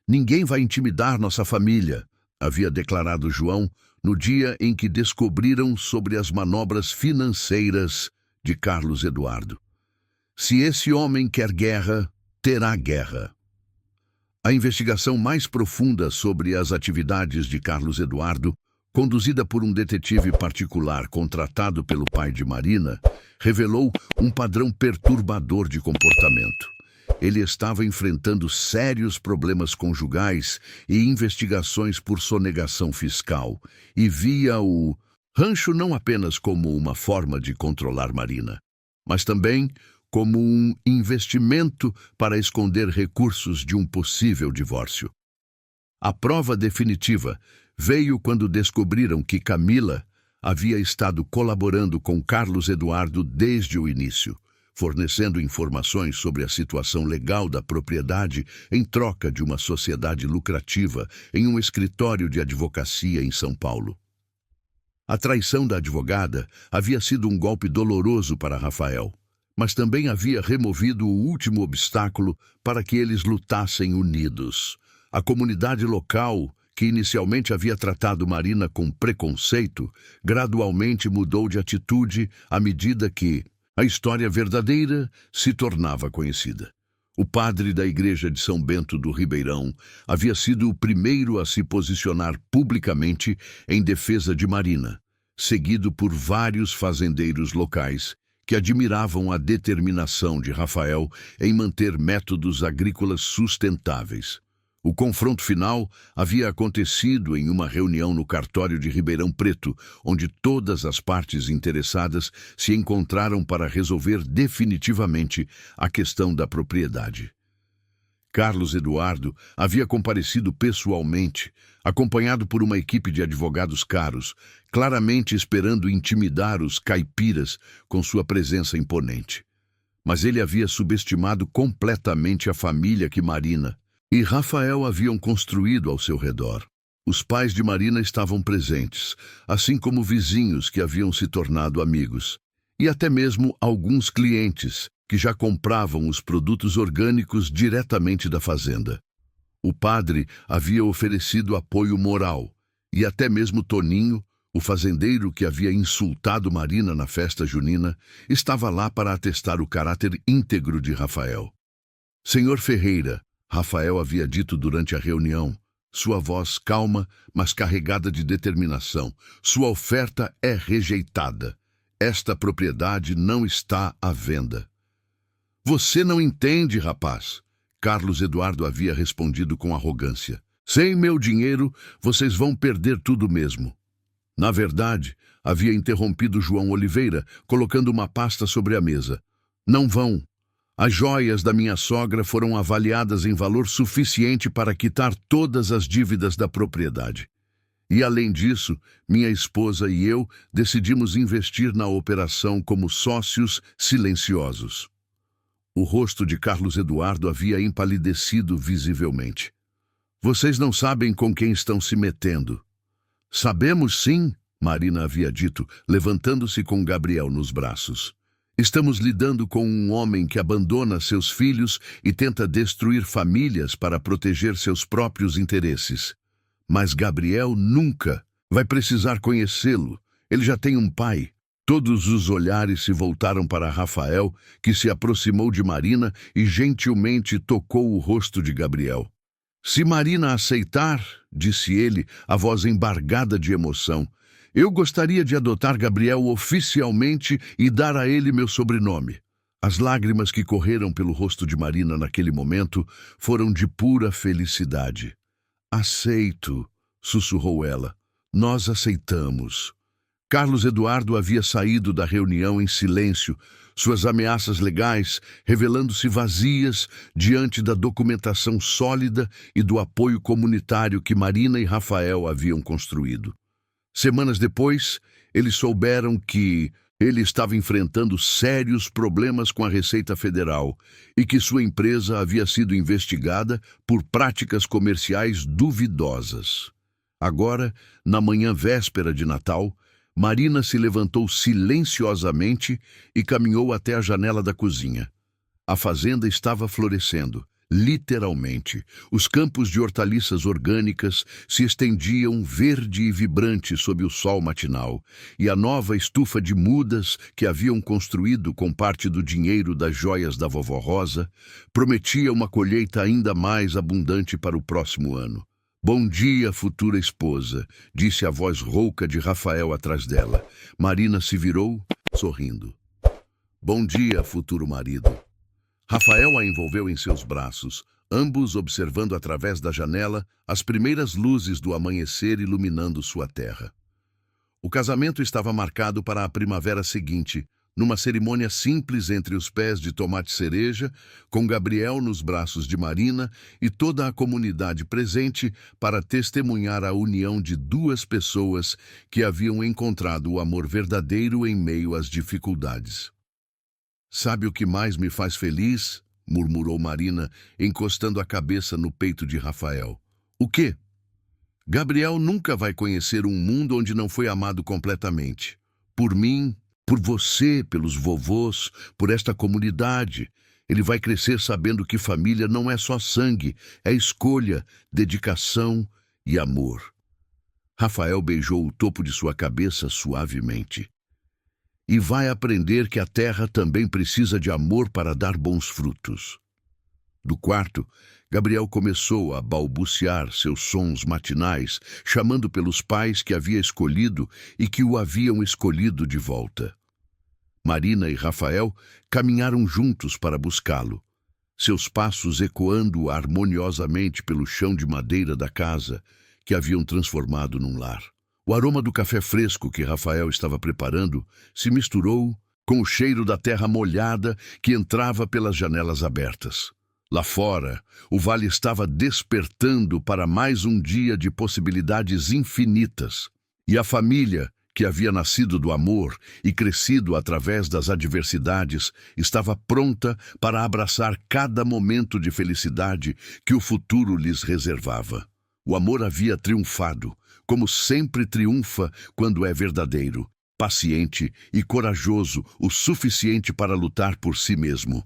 "Ninguém vai intimidar nossa família", havia declarado João no dia em que descobriram sobre as manobras financeiras de Carlos Eduardo. "Se esse homem quer guerra, terá guerra." A investigação mais profunda sobre as atividades de Carlos Eduardo, conduzida por um detetive particular contratado pelo pai de Marina, revelou um padrão perturbador de comportamento. Ele estava enfrentando sérios problemas conjugais e investigações por sonegação fiscal, e via o rancho não apenas como uma forma de controlar Marina, mas também como um investimento para esconder recursos de um possível divórcio. A prova definitiva veio quando descobriram que Camila havia estado colaborando com Carlos Eduardo desde o início, fornecendo informações sobre a situação legal da propriedade em troca de uma sociedade lucrativa em um escritório de advocacia em São Paulo. A traição da advogada havia sido um golpe doloroso para Rafael, mas também havia removido o último obstáculo para que eles lutassem unidos. A comunidade local, que inicialmente havia tratado Marina com preconceito, gradualmente mudou de atitude à medida que a história verdadeira se tornava conhecida. O padre da igreja de São Bento do Ribeirão havia sido o primeiro a se posicionar publicamente em defesa de Marina, seguido por vários fazendeiros locais que admiravam a determinação de Rafael em manter métodos agrícolas sustentáveis. O confronto final havia acontecido em uma reunião no cartório de Ribeirão Preto, onde todas as partes interessadas se encontraram para resolver definitivamente a questão da propriedade. Carlos Eduardo havia comparecido pessoalmente, acompanhado por uma equipe de advogados caros, claramente esperando intimidar os caipiras com sua presença imponente. Mas ele havia subestimado completamente a família que Marina e Rafael haviam construído ao seu redor. Os pais de Marina estavam presentes, assim como vizinhos que haviam se tornado amigos, e até mesmo alguns clientes que já compravam os produtos orgânicos diretamente da fazenda. O padre havia oferecido apoio moral, e até mesmo Toninho, o fazendeiro que havia insultado Marina na festa junina, estava lá para atestar o caráter íntegro de Rafael. "Senhor Ferreira", Rafael havia dito durante a reunião, sua voz calma, mas carregada de determinação, "sua oferta é rejeitada. Esta propriedade não está à venda." "Você não entende, rapaz", Carlos Eduardo havia respondido com arrogância. "Sem meu dinheiro, vocês vão perder tudo mesmo." Na verdade, havia interrompido João Oliveira, colocando uma pasta sobre a mesa. "Não vão. As joias da minha sogra foram avaliadas em valor suficiente para quitar todas as dívidas da propriedade. E, além disso, minha esposa e eu decidimos investir na operação como sócios silenciosos." O rosto de Carlos Eduardo havia empalidecido visivelmente. "Vocês não sabem com quem estão se metendo." "Sabemos sim", Marina havia dito, levantando-se com Gabriel nos braços. "Estamos lidando com um homem que abandona seus filhos e tenta destruir famílias para proteger seus próprios interesses. Mas Gabriel nunca vai precisar conhecê-lo. Ele já tem um pai." Todos os olhares se voltaram para Rafael, que se aproximou de Marina e gentilmente tocou o rosto de Gabriel. "Se Marina aceitar", disse ele, a voz embargada de emoção, "eu gostaria de adotar Gabriel oficialmente e dar a ele meu sobrenome." As lágrimas que correram pelo rosto de Marina naquele momento foram de pura felicidade. "Aceito", sussurrou ela. "Nós aceitamos." Carlos Eduardo havia saído da reunião em silêncio, suas ameaças legais revelando-se vazias diante da documentação sólida e do apoio comunitário que Marina e Rafael haviam construído. Semanas depois, eles souberam que ele estava enfrentando sérios problemas com a Receita Federal e que sua empresa havia sido investigada por práticas comerciais duvidosas. Agora, na manhã véspera de Natal, Marina se levantou silenciosamente e caminhou até a janela da cozinha. A fazenda estava florescendo, literalmente. Os campos de hortaliças orgânicas se estendiam verde e vibrante sob o sol matinal, e a nova estufa de mudas que haviam construído com parte do dinheiro das joias da vovó Rosa prometia uma colheita ainda mais abundante para o próximo ano. "Bom dia, futura esposa", disse a voz rouca de Rafael atrás dela. Marina se virou, sorrindo. "Bom dia, futuro marido." Rafael a envolveu em seus braços, ambos observando através da janela as primeiras luzes do amanhecer iluminando sua terra. O casamento estava marcado para a primavera seguinte, numa cerimônia simples entre os pés de tomate cereja, com Gabriel nos braços de Marina e toda a comunidade presente para testemunhar a união de duas pessoas que haviam encontrado o amor verdadeiro em meio às dificuldades. "Sabe o que mais me faz feliz?", murmurou Marina, encostando a cabeça no peito de Rafael. "O quê?" "Gabriel nunca vai conhecer um mundo onde não foi amado completamente. Por mim, por você, pelos vovôs, por esta comunidade. Ele vai crescer sabendo que família não é só sangue, é escolha, dedicação e amor." Rafael beijou o topo de sua cabeça suavemente. "E vai aprender que a terra também precisa de amor para dar bons frutos." Do quarto, Gabriel começou a balbuciar seus sons matinais, chamando pelos pais que havia escolhido e que o haviam escolhido de volta. Marina e Rafael caminharam juntos para buscá-lo, seus passos ecoando harmoniosamente pelo chão de madeira da casa que haviam transformado num lar. O aroma do café fresco que Rafael estava preparando se misturou com o cheiro da terra molhada que entrava pelas janelas abertas. Lá fora, o vale estava despertando para mais um dia de possibilidades infinitas. E a família, que havia nascido do amor e crescido através das adversidades, estava pronta para abraçar cada momento de felicidade que o futuro lhes reservava. O amor havia triunfado, como sempre triunfa quando é verdadeiro, paciente e corajoso o suficiente para lutar por si mesmo.